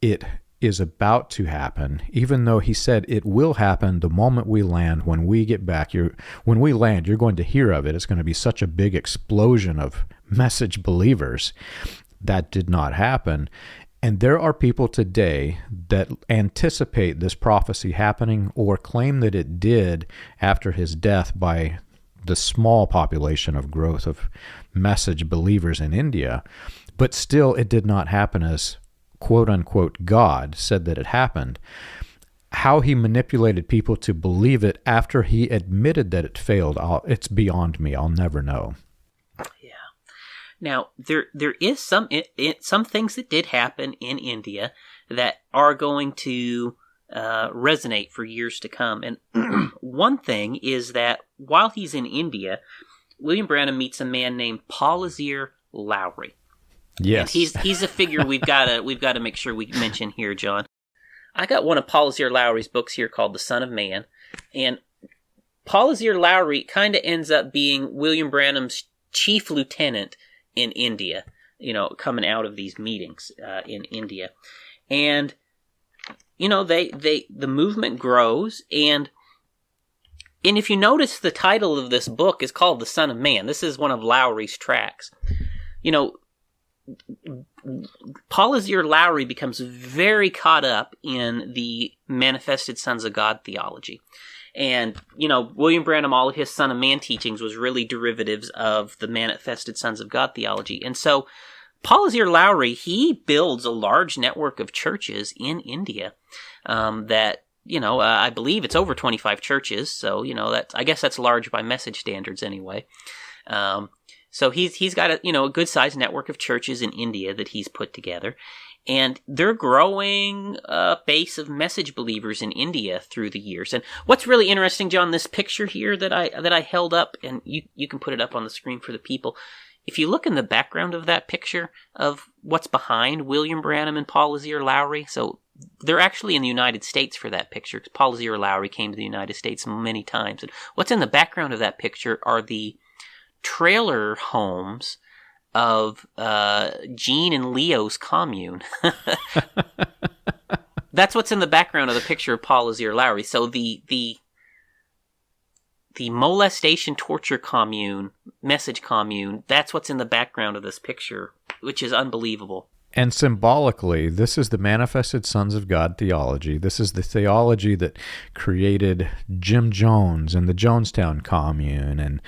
S1: it is about to happen, even though he said it will happen the moment we land. When we get back, when we land, you're going to hear of it. It's going to be such a big explosion of message believers. That did not happen. And there are people today that anticipate this prophecy happening or claim that it did after his death by the small population of growth of message believers in India. But still, it did not happen as quote-unquote God said that it happened. How he manipulated people to believe it after he admitted that it failed, it's beyond me. I'll never know.
S2: Now, there is some things that did happen in India that are going to resonate for years to come. And one thing is that while he's in India, William Branham meets a man named Paul Lowry.
S1: Yes,
S2: and he's a figure we've got to make sure we mention here, John. I got one of Paul Lowry's books here called The Son of Man, and Paul Lowry kind of ends up being William Branham's chief lieutenant in India, coming out of these meetings in India. And, the movement grows, and if you notice, the title of this book is called The Son of Man. This is one of Lowry's tracts. Paul Lowry becomes very caught up in the manifested sons of God theology. And, William Branham, all of his Son of Man teachings was really derivatives of the manifested sons of God theology. And so Paul Lowry, he builds a large network of churches in India that, I believe it's over 25 churches. So, I guess that's large by message standards anyway. So he's got a good-sized network of churches in India that he's put together. And they're growing a base of message believers in India through the years. And what's really interesting, John, this picture here that I held up, and you can put it up on the screen for the people. If you look in the background of that picture of what's behind William Branham and Paul Lowry, so they're actually in the United States for that picture, because Paul Lowry came to the United States many times. And what's in the background of that picture are the trailer homes of Gene and Leo's commune. That's what's in the background of the picture of Paul Lowry. So the molestation torture commune, message commune, that's what's in the background of this picture, which is unbelievable.
S1: And symbolically, this is the manifested sons of God theology. This is the theology that created Jim Jones and the Jonestown Commune and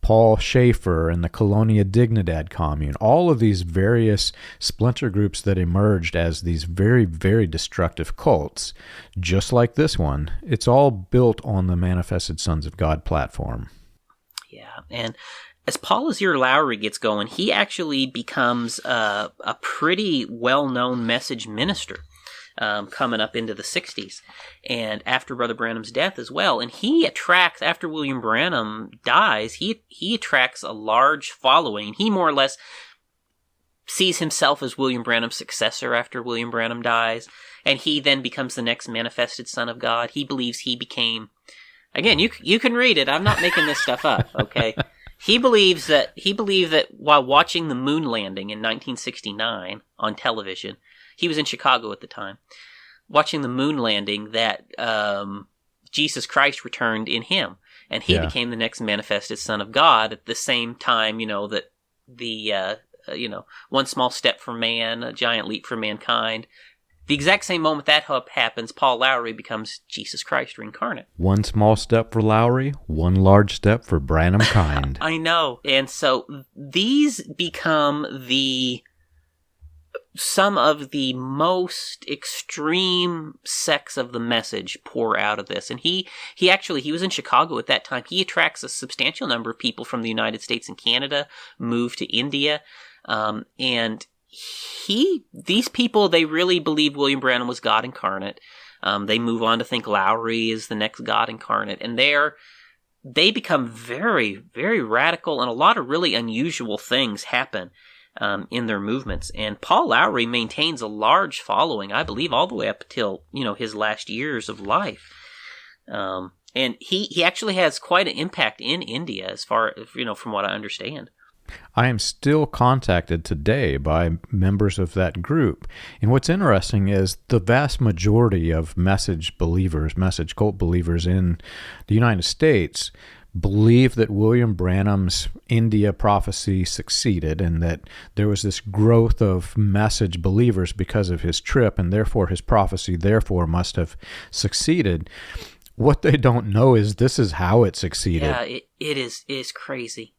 S1: Paul Schaefer and the Colonia Dignidad Commune, all of these various splinter groups that emerged as these very, very destructive cults, just like this one. It's all built on the Manifested Sons of God platform.
S2: Yeah, and as Paul Lowry gets going, he actually becomes a pretty well-known message minister. Coming up into the 60s, and after Brother Branham's death as well. And he attracts, after William Branham dies, he attracts a large following. He more or less sees himself as William Branham's successor after William Branham dies. and he then becomes the next manifested Son of God. He believes he became, again, you can read it. I'm not making this stuff up, okay? He believed that while watching the moon landing in 1969 on television, he was in Chicago at the time, watching the moon landing, that Jesus Christ returned in him, and he became the next manifested Son of God at the same time, that the, one small step for man, a giant leap for mankind. The exact same moment that happens, Paul Lowry becomes Jesus Christ reincarnate.
S1: One small step for Lowry, one large step for Branham kind.
S2: I know. And so these become some of the most extreme sects of the message pour out of this. And he was in Chicago at that time. He attracts a substantial number of people from the United States and Canada, moved to India, and these people, they really believe William Branham was God incarnate. They move on to think Lowry is the next God incarnate, and they become very, very radical, and a lot of really unusual things happen in their movements. And Paul Lowry maintains a large following, I believe, all the way up till his last years of life. And he actually has quite an impact in India, as far from what I understand.
S1: I am still contacted today by members of that group. And what's interesting is the vast majority of message cult believers in the United States believe that William Branham's India prophecy succeeded, and that there was this growth of message believers because of his trip, and therefore his prophecy must have succeeded. What they don't know is this is how it succeeded.
S2: Yeah, it is crazy,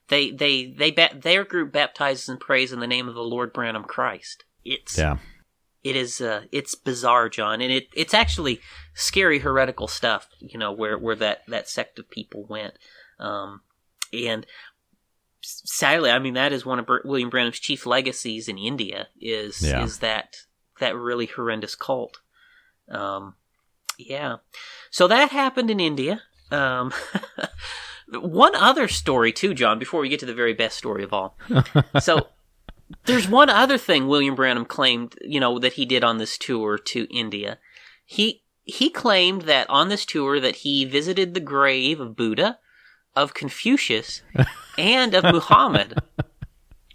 S2: Their group baptizes and prays in the name of the Lord Branham Christ. It's bizarre, John, and it's actually scary heretical stuff, where that sect of people went. And sadly, I mean, that is one of William Branham's chief legacies in India is that really horrendous cult. So that happened in India. One other story, too, John, before we get to the very best story of all. So there's one other thing William Branham claimed, that he did on this tour to India. He claimed that on this tour that he visited the grave of Buddha, of Confucius, and of Muhammad.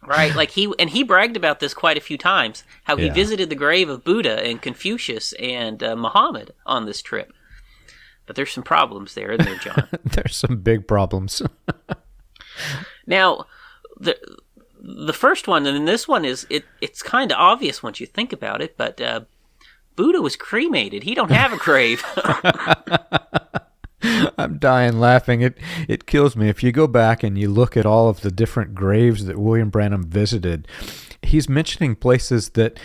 S2: Right? Like he bragged about this quite a few times, how he visited the grave of Buddha and Confucius and Muhammad on this trip. But there's some problems there, isn't there, John?
S1: There's some big problems.
S2: Now, the first one, and this one it's kind of obvious once you think about it, but Buddha was cremated. He don't have a grave.
S1: I'm dying laughing. It kills me. If you go back and you look at all of the different graves that William Branham visited, he's mentioning places that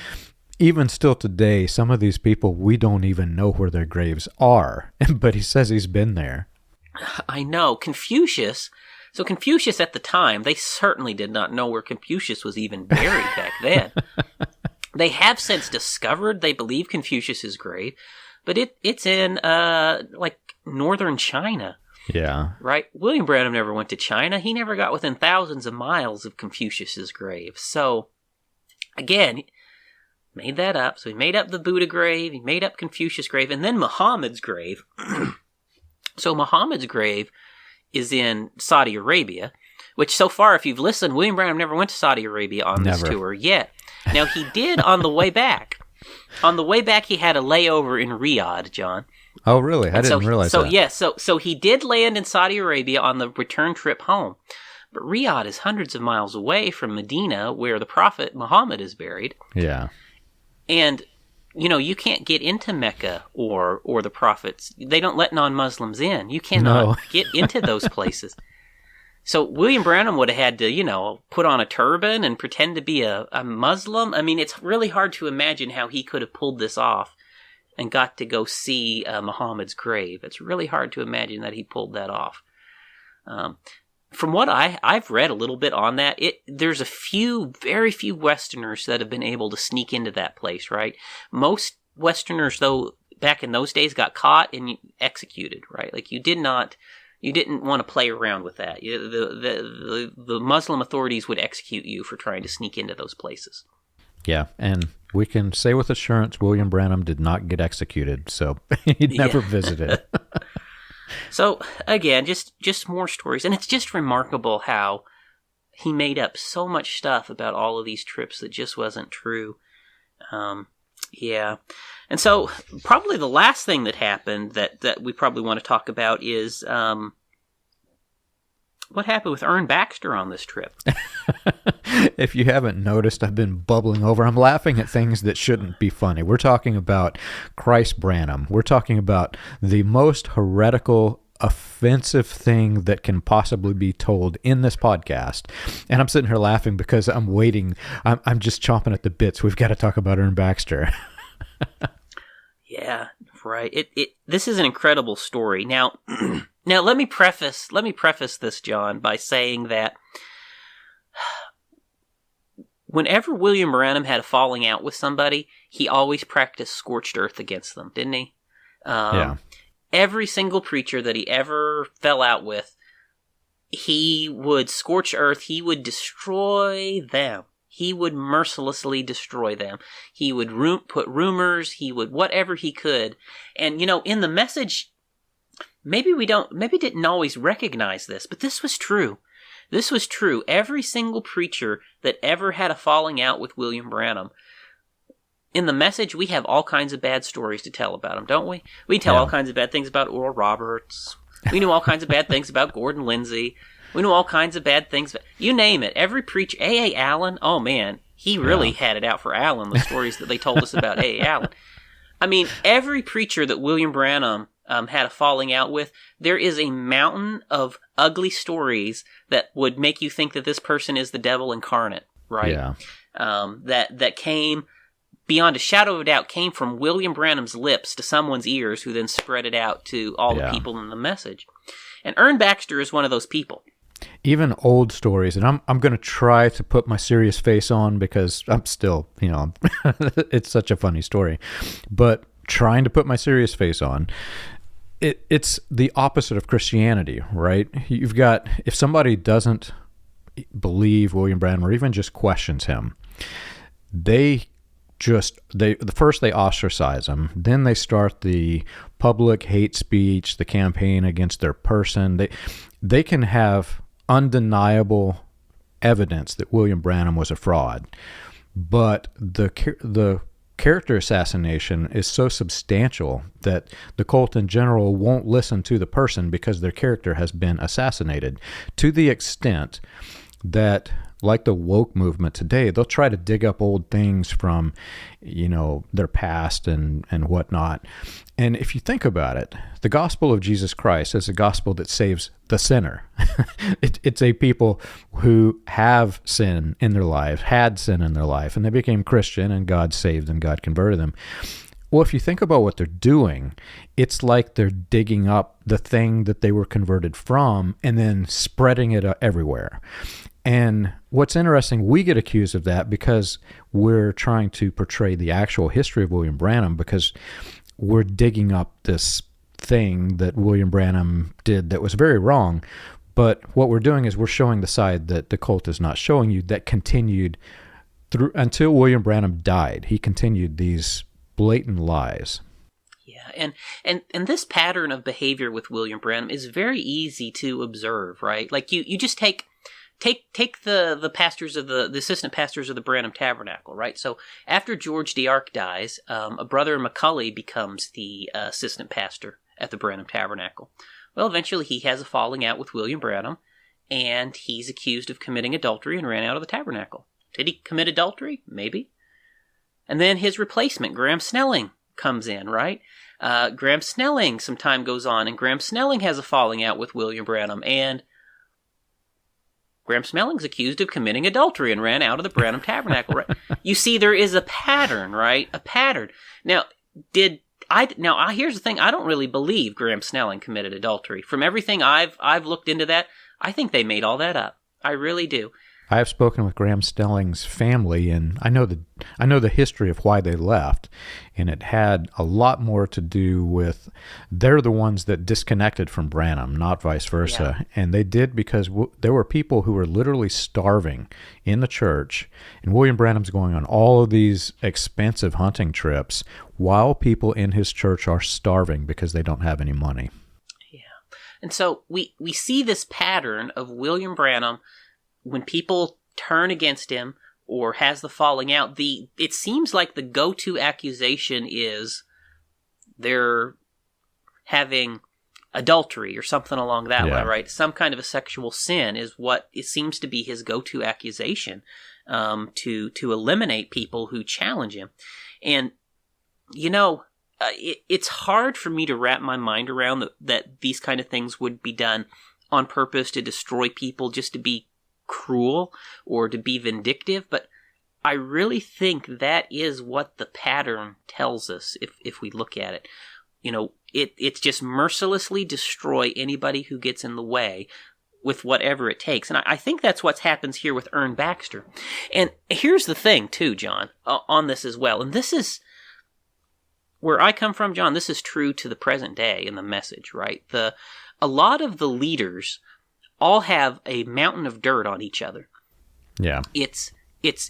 S1: even still today, some of these people, we don't even know where their graves are. But he says he's been there.
S2: I know. Confucius at the time, they certainly did not know where Confucius was even buried back then. They have since discovered, they believe, Confucius's grave, but it's in northern China.
S1: Yeah.
S2: Right? William Branham never went to China. He never got within thousands of miles of Confucius's grave. So, again, made that up. So he made up the Buddha grave, he made up Confucius' grave, and then Muhammad's grave. So Muhammad's grave is in Saudi Arabia, which so far, if you've listened, William Branham never went to Saudi Arabia on this tour yet. Now, he did on the way back. On the way back, he had a layover in Riyadh, John.
S1: Oh, really? I didn't realize that.
S2: Yeah, so he did land in Saudi Arabia on the return trip home. But Riyadh is hundreds of miles away from Medina, where the Prophet Muhammad is buried.
S1: Yeah.
S2: And, you can't get into Mecca or the Prophets. They don't let non-Muslims in. You cannot get into those places. So William Branham would have had to, put on a turban and pretend to be a Muslim. I mean, it's really hard to imagine how he could have pulled this off and got to go see Muhammad's grave. It's really hard to imagine that he pulled that off. From what I've read a little bit on that, there's very few Westerners that have been able to sneak into that place, right? Most Westerners, though, back in those days got caught and executed, right? Like you didn't want to play around with that. The Muslim authorities would execute you for trying to sneak into those places.
S1: Yeah, and we can say with assurance William Branham did not get executed, so he never visited.
S2: So, again, just more stories. And it's just remarkable how he made up so much stuff about all of these trips that just wasn't true. Yeah. And so, probably the last thing that happened that we probably want to talk about is what happened with Ern Baxter on this trip.
S1: If you haven't noticed, I've been bubbling over. I'm laughing at things that shouldn't be funny. We're talking about Christ Branham. We're talking about the most heretical, offensive thing that can possibly be told in this podcast. And I'm sitting here laughing because I'm waiting. I'm just chomping at the bits. We've got to talk about Ern Baxter.
S2: Yeah, right. This is an incredible story. Now, let me preface this, John, by saying that whenever William Branham had a falling out with somebody, he always practiced scorched earth against them, didn't he?
S1: Yeah.
S2: Every single preacher that he ever fell out with, he would scorch earth. He would destroy them. He would mercilessly destroy them. He would put rumors. He would whatever he could. And, in the message, maybe didn't always recognize this, but this was true. This was true. Every single preacher that ever had a falling out with William Branham, in the message, we have all kinds of bad stories to tell about him, don't we? We tell all kinds of bad things about Oral Roberts. We knew all kinds of bad things about Gordon Lindsay. We knew all kinds of bad things. You name it. Every preacher, A.A. Allen, oh man, he really had it out for Allen, the stories that they told us about A.A. Allen. I mean, every preacher that William Branham had a falling out with, there is a mountain of ugly stories that would make you think that this person is the devil incarnate, right?
S1: Yeah.
S2: That came, beyond a shadow of a doubt, came from William Branham's lips to someone's ears who then spread it out to all the people in the message. And Ern Baxter is one of those people.
S1: Even old stories, and I'm going to try to put my serious face on because I'm still, it's such a funny story, but trying to put my serious face on, it's the opposite of Christianity, right? You've got, if somebody doesn't believe William Branham or even just questions him, they first they ostracize him, then they start the public hate speech, the campaign against their person. They can have undeniable evidence that William Branham was a fraud, but the character assassination is so substantial that the cult in general won't listen to the person because their character has been assassinated, to the extent that, like the woke movement today, they'll try to dig up old things from, their past and whatnot. And if you think about it, the gospel of Jesus Christ is a gospel that saves the sinner. It's a people who have sin in their life, had sin in their life, and they became Christian, and God saved them, God converted them. Well, if you think about what they're doing, it's like they're digging up the thing that they were converted from and then spreading it everywhere. And what's interesting, we get accused of that because we're trying to portray the actual history of William Branham, because we're digging up this thing that William Branham did that was very wrong. But what we're doing is we're showing the side that the cult is not showing you, that continued through until William Branham died. He continued these blatant lies.
S2: Yeah, and this pattern of behavior with William Branham is very easy to observe, right? Like you just take the pastors of the assistant pastors of the Branham Tabernacle, right? So after George DeArc dies, a brother McCulley becomes the assistant pastor at the Branham Tabernacle. Well, eventually he has a falling out with William Branham, and he's accused of committing adultery and ran out of the tabernacle. Did he commit adultery? Maybe. And then his replacement, Graham Snelling, comes in, right? Graham Snelling, some time goes on, and Graham Snelling has a falling out with William Branham, and Graham Snelling's accused of committing adultery and ran out of the Branham Tabernacle, right? You see, there is a pattern, right? A pattern. Now, here's the thing. I don't really believe Graham Snelling committed adultery. From everything I've looked into that, I think they made all that up. I really do.
S1: I have spoken with Graham Stelling's family, and I know the history of why they left, and it had a lot more to do with they're the ones that disconnected from Branham, not vice versa.
S2: Yeah.
S1: And they did because there were people who were literally starving in the church, and William Branham's going on all of these expensive hunting trips while people in his church are starving because they don't have any money.
S2: Yeah. And so we see this pattern of William Branham. When people turn against him or has the falling out, it seems like the go-to accusation is they're having adultery or something along that line, right? Some kind of a sexual sin is what it seems to be his go-to accusation to eliminate people who challenge him. And, it's hard for me to wrap my mind around that these kind of things would be done on purpose to destroy people, just to be cruel or to be vindictive, but I really think that is what the pattern tells us if we look at it. It's just mercilessly destroy anybody who gets in the way with whatever it takes. And I think that's what happens here with Ern Baxter. And here's the thing too, John, on this as well. And this is where I come from, John. This is true to the present day in the message, right? A lot of the leaders all have a mountain of dirt on each other. Yeah. It's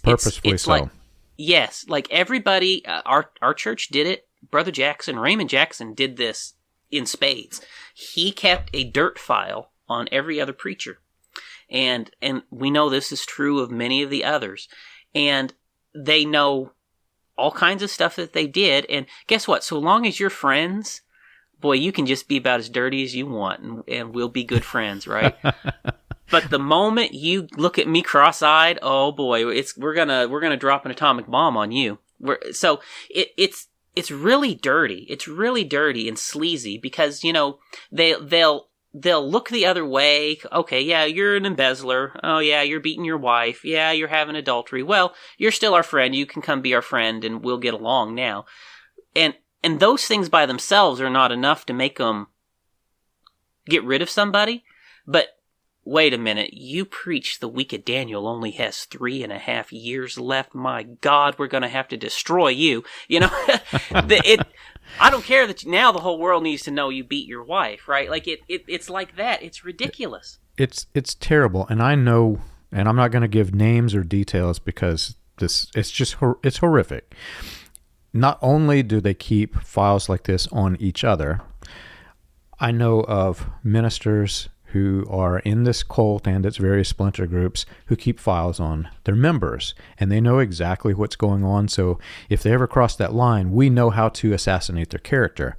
S1: purposefully
S2: it's
S1: so.
S2: Like, yes, like everybody, our church did it. Brother Jackson, Raymond Jackson did this in spades. He kept a dirt file on every other preacher. And we know this is true of many of the others. And they know all kinds of stuff that they did. And guess what? So long as you're friends, boy, you can just be about as dirty as you want, and we'll be good friends, right? But the moment you look at me cross-eyed, oh boy, we're gonna drop an atomic bomb on you. It's really dirty. It's really dirty and sleazy because they'll look the other way. Okay, yeah, you're an embezzler. Oh yeah, you're beating your wife. Yeah, you're having adultery. Well, you're still our friend. You can come be our friend, and we'll get along now. And those things by themselves are not enough to make them get rid of somebody. But wait a minute, you preach the week of Daniel only has 3.5 years left. My God, we're going to have to destroy you. I don't care that now the whole world needs to know you beat your wife, right? Like it's like that. It's ridiculous.
S1: It's terrible, and I know, and I'm not going to give names or details because it's horrific. Not only do they keep files like this on each other, I know of ministers who are in this cult and its various splinter groups who keep files on their members, and they know exactly what's going on. So if they ever cross that line, we know how to assassinate their character.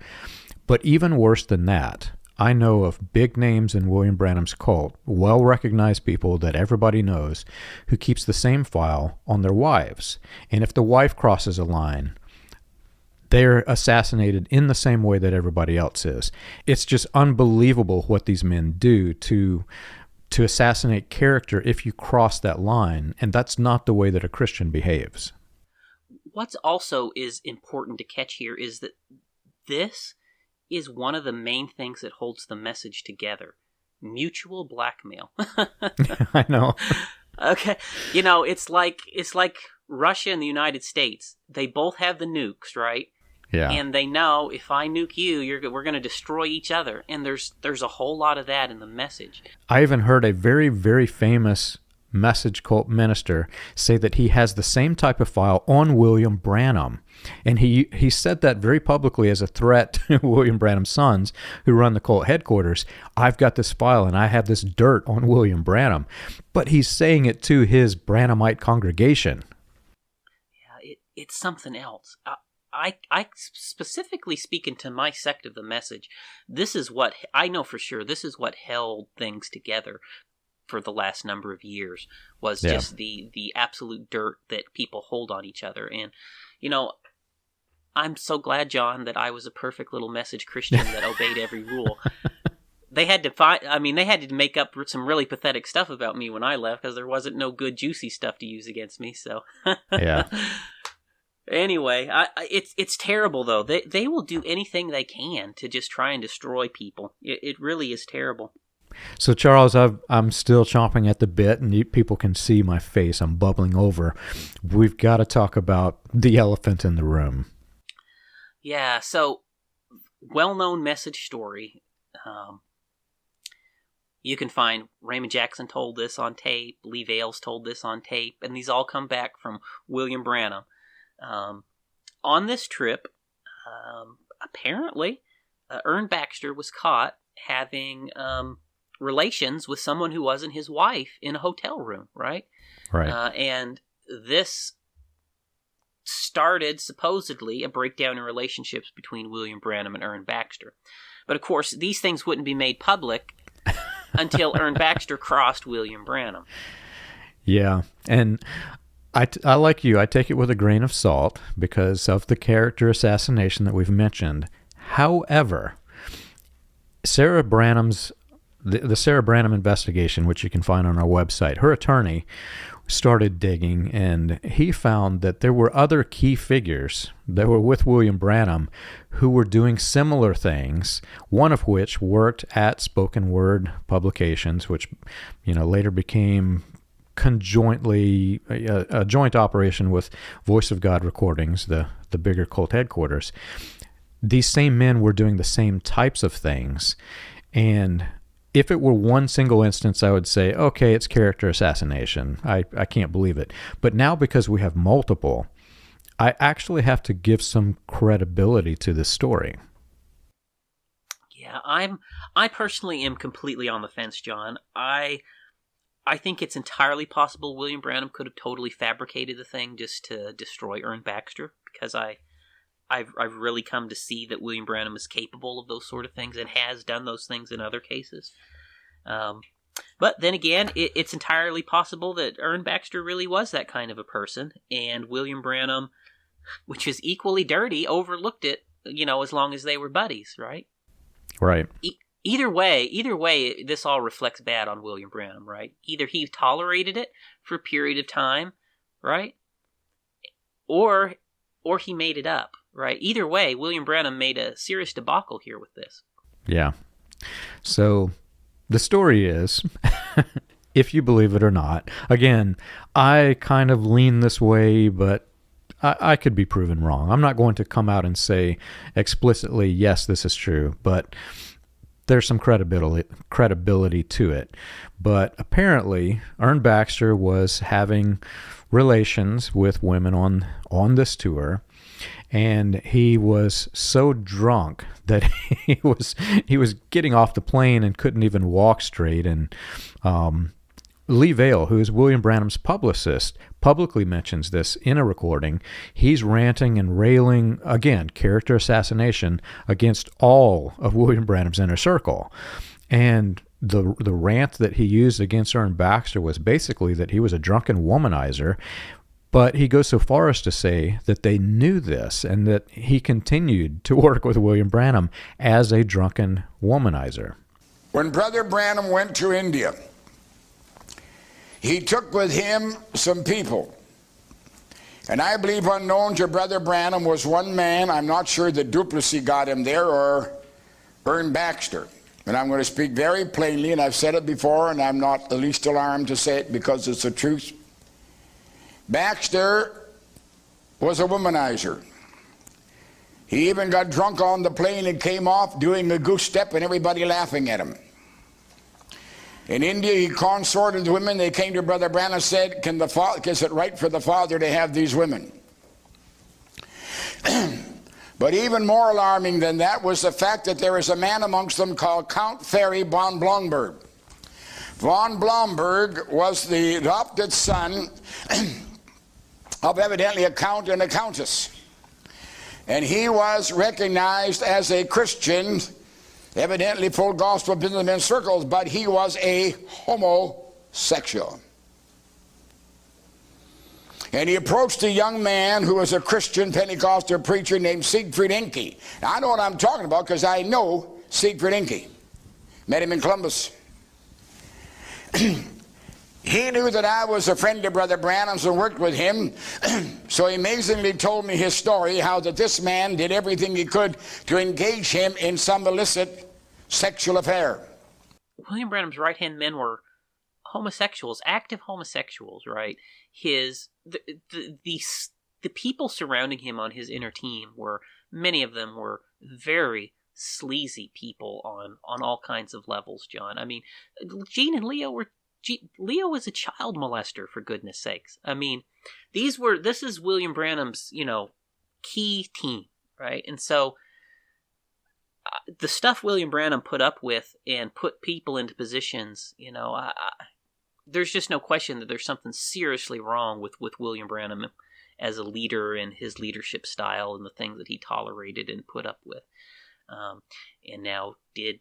S1: But even worse than that, I know of big names in William Branham's cult, well-recognized people that everybody knows, who keeps the same file on their wives. And if the wife crosses a line, they're assassinated in the same way that everybody else is. It's just unbelievable what these men do to assassinate character if you cross that line, and that's not the way that a Christian behaves.
S2: What's also is important to catch here is that this is one of the main things that holds the message together. Mutual blackmail.
S1: I know.
S2: Okay. It's like Russia and the United States. They both have the nukes, right?
S1: Yeah.
S2: And they know if I nuke you, we're going to destroy each other. And there's a whole lot of that in the message.
S1: I even heard a very, very famous message cult minister say that he has the same type of file on William Branham. And he said that very publicly as a threat to William Branham's sons who run the cult headquarters. I've got this file and I have this dirt on William Branham. But he's saying it to his Branhamite congregation.
S2: Yeah, it's something else. I specifically speaking to my sect of the message, this is what I know for sure. This is what held things together for the last number of years was just the absolute dirt that people hold on each other. And, I'm so glad, John, that I was a perfect little message Christian that obeyed every rule. They had to make up some really pathetic stuff about me when I left because there wasn't no good juicy stuff to use against me. So,
S1: yeah.
S2: Anyway, it's terrible though. They will do anything they can to just try and destroy people. It really is terrible.
S1: So, Charles, I'm still chomping at the bit, and people can see my face. I'm bubbling over. We've got to talk about the elephant in the room.
S2: Yeah, so, well-known message story. You can find Raymond Jackson told this on tape, Lee Vales told this on tape, and these all come back from William Branham. On this trip, apparently, Ern Baxter was caught having relations with someone who wasn't his wife in a hotel room, right?
S1: Right.
S2: And this started, supposedly, a breakdown in relationships between William Branham and Ern Baxter. But, of course, these things wouldn't be made public until Ern Baxter crossed William Branham.
S1: Yeah, and I like you, I take it with a grain of salt because of the character assassination that we've mentioned. However, Sarah Branham's the Sarah Branham investigation, which you can find on our website, her attorney started digging, and he found that there were other key figures that were with William Branham who were doing similar things, one of which worked at spoken word publications, which later became conjointly a joint operation with Voice of God Recordings, the bigger cult headquarters. These same men were doing the same types of things, and if it were one single instance, I would say, okay, it's character assassination. I can't believe it. But now, because we have multiple, I actually have to give some credibility to this story.
S2: Yeah, I personally am completely on the fence, John. I think it's entirely possible William Branham could have totally fabricated the thing just to destroy Ern Baxter, because I've really come to see that William Branham is capable of those sort of things and has done those things in other cases. But then again, it's entirely possible that Ern Baxter really was that kind of a person, and William Branham, which is equally dirty, overlooked it, as long as they were buddies, right?
S1: Right.
S2: Either way, this all reflects bad on William Branham, right? Either he tolerated it for a period of time, right? Or he made it up. Right. Either way, William Branham made a serious debacle here with this.
S1: Yeah. So the story is, if you believe it or not, again, I kind of lean this way, but I could be proven wrong. I'm not going to come out and say explicitly, yes, this is true, but there's some credibility to it. But apparently, Ern Baxter was having relations with women on this tour, and he was so drunk that he was getting off the plane and couldn't even walk straight. And Lee Vale, who is William Branham's publicist, publicly mentions this in a recording. He's ranting and railing, again, character assassination, against all of William Branham's inner circle. And the rant that he used against Ern Baxter was basically that he was a drunken womanizer. But he goes so far as to say that they knew this and that he continued to work with William Branham as a drunken womanizer.
S3: When Brother Branham went to India, he took with him some people. And I believe unknown to Brother Branham was one man. I'm not sure that Duplessis got him there or Ern Baxter. And I'm going to speak very plainly, and I've said it before, and I'm not the least alarmed to say it because it's the truth. Baxter was a womanizer. He even got drunk on the plane and came off doing a goose step and everybody laughing at him. In India, he consorted women. They came to Brother Branham and said, is it right for the father to have these women? But even more alarming than that was the fact that there is a man amongst them called Count Ferry von Blomberg. Von Blomberg was the adopted son of evidently a count and a countess. And he was recognized as a Christian, evidently full gospel businessman circles, but he was a homosexual. And he approached a young man who was a Christian Pentecostal preacher named Siegfried Inke. Now, I know what I'm talking about because I know Siegfried Inke. Met him in Columbus. He knew that I was a friend of Brother Branham's and worked with him, so he amazingly told me his story, how that this man did everything he could to engage him in some illicit sexual affair.
S2: William Branham's right-hand men were homosexuals, active homosexuals, right? The people surrounding him on his inner team many of them were very sleazy people on all kinds of levels, John. I mean, Gene and Leo Leo was a child molester, for goodness sakes. I mean, this is William Branham's, key team, right? And so the stuff William Branham put up with and put people into positions, there's just no question that there's something seriously wrong with William Branham as a leader and his leadership style and the things that he tolerated and put up with. And now,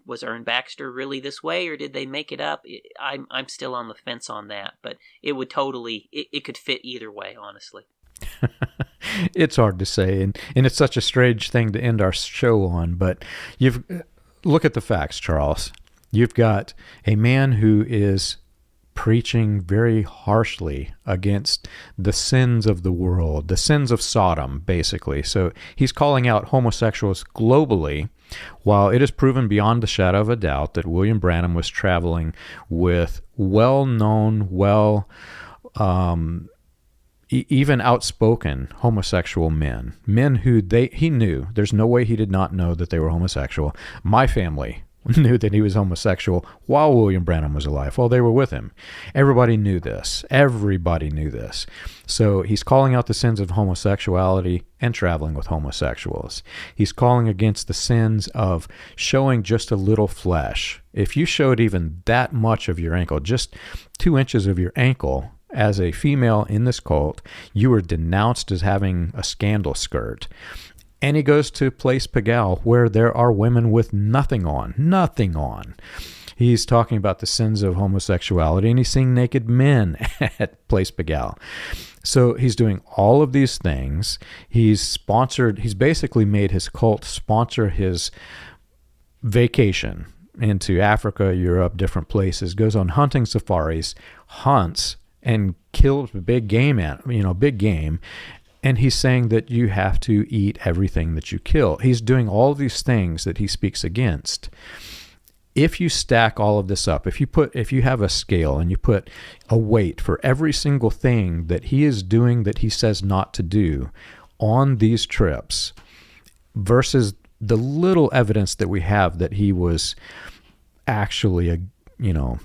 S2: was Ern Baxter really this way, or did they make it up? I'm still on the fence on that, but it would it could fit either way, honestly.
S1: It's hard to say, and it's such a strange thing to end our show on, but look at the facts, Charles. You've got a man who is preaching very harshly against the sins of the world, the sins of Sodom, basically. So he's calling out homosexuals globally, while it is proven beyond the shadow of a doubt that William Branham was traveling with well-known, even outspoken homosexual men who he knew. There's no way he did not know that they were homosexual. My family knew that he was homosexual while William Branham was alive, while they were with him. Everybody knew this. So he's calling out the sins of homosexuality and traveling with homosexuals. He's calling against the sins of showing just a little flesh. If you showed even that much of your ankle, just 2 inches of your ankle, as a female in this cult, you were denounced as having a scandal skirt. And he goes to Place Pigalle, where there are women with nothing on. He's talking about the sins of homosexuality, and he's seeing naked men at Place Pigalle. So he's doing all of these things. He's basically made his cult sponsor his vacation into Africa, Europe, different places, goes on hunting safaris, hunts, and kills big game. And he's saying that you have to eat everything that you kill. He's doing all these things that he speaks against. If you stack all of this up, if you have a scale and you put a weight for every single thing that he is doing that he says not to do on these trips versus the little evidence that we have that he was actually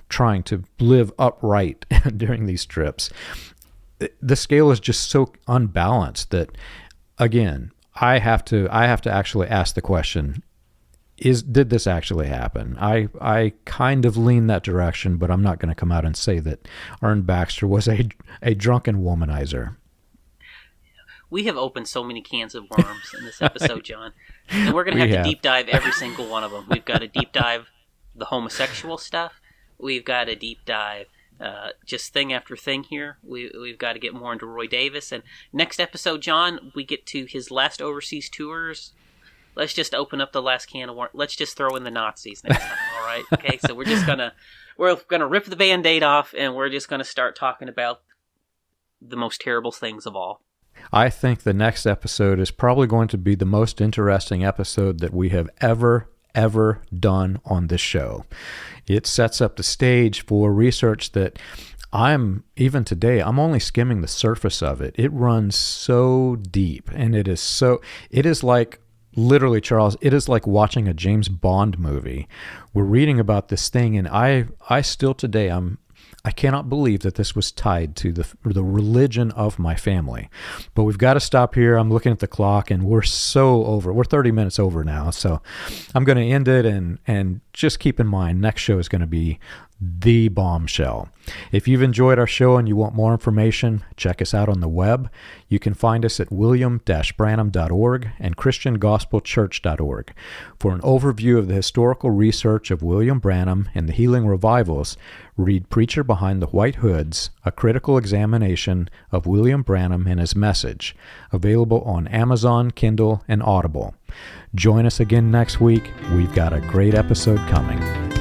S1: trying to live upright during these trips, the scale is just so unbalanced that, again, I have to actually ask the question: did this actually happen? I kind of lean that direction, but I'm not going to come out and say that Ern Baxter was a drunken womanizer.
S2: We have opened so many cans of worms in this episode, John, and we're going to have to deep dive every single one of them. We've got to deep dive the homosexual stuff. We've got to deep dive just thing after thing here. We've got to get more into Roy Davis. And next episode, John, we get to his last overseas tours. Let's just open up the last can of worms. Let's just throw in the Nazis next time, all right? Okay, so we're gonna rip the Band-Aid off, and we're just gonna start talking about the most terrible things of all.
S1: I think the next episode is probably going to be the most interesting episode that we have ever done on this show. It sets up the stage for research that I'm only skimming the surface of it. It runs so deep, and it is like, literally, Charles, it is like watching a James Bond movie. We're reading about this thing, and I still today, I cannot believe that this was tied to the religion of my family. But we've got to stop here. I'm looking at the clock, and we're so over. We're 30 minutes over now. So I'm going to end it, and just keep in mind, next show is going to be The Bombshell. If you've enjoyed our show and you want more information, check us out on the web. You can find us at william-branham.org and christiangospelchurch.org. For an overview of the historical research of William Branham and the healing revivals, read Preacher Behind the White Hoods, a critical examination of William Branham and his message, available on Amazon, Kindle, and Audible. Join us again next week. We've got a great episode coming.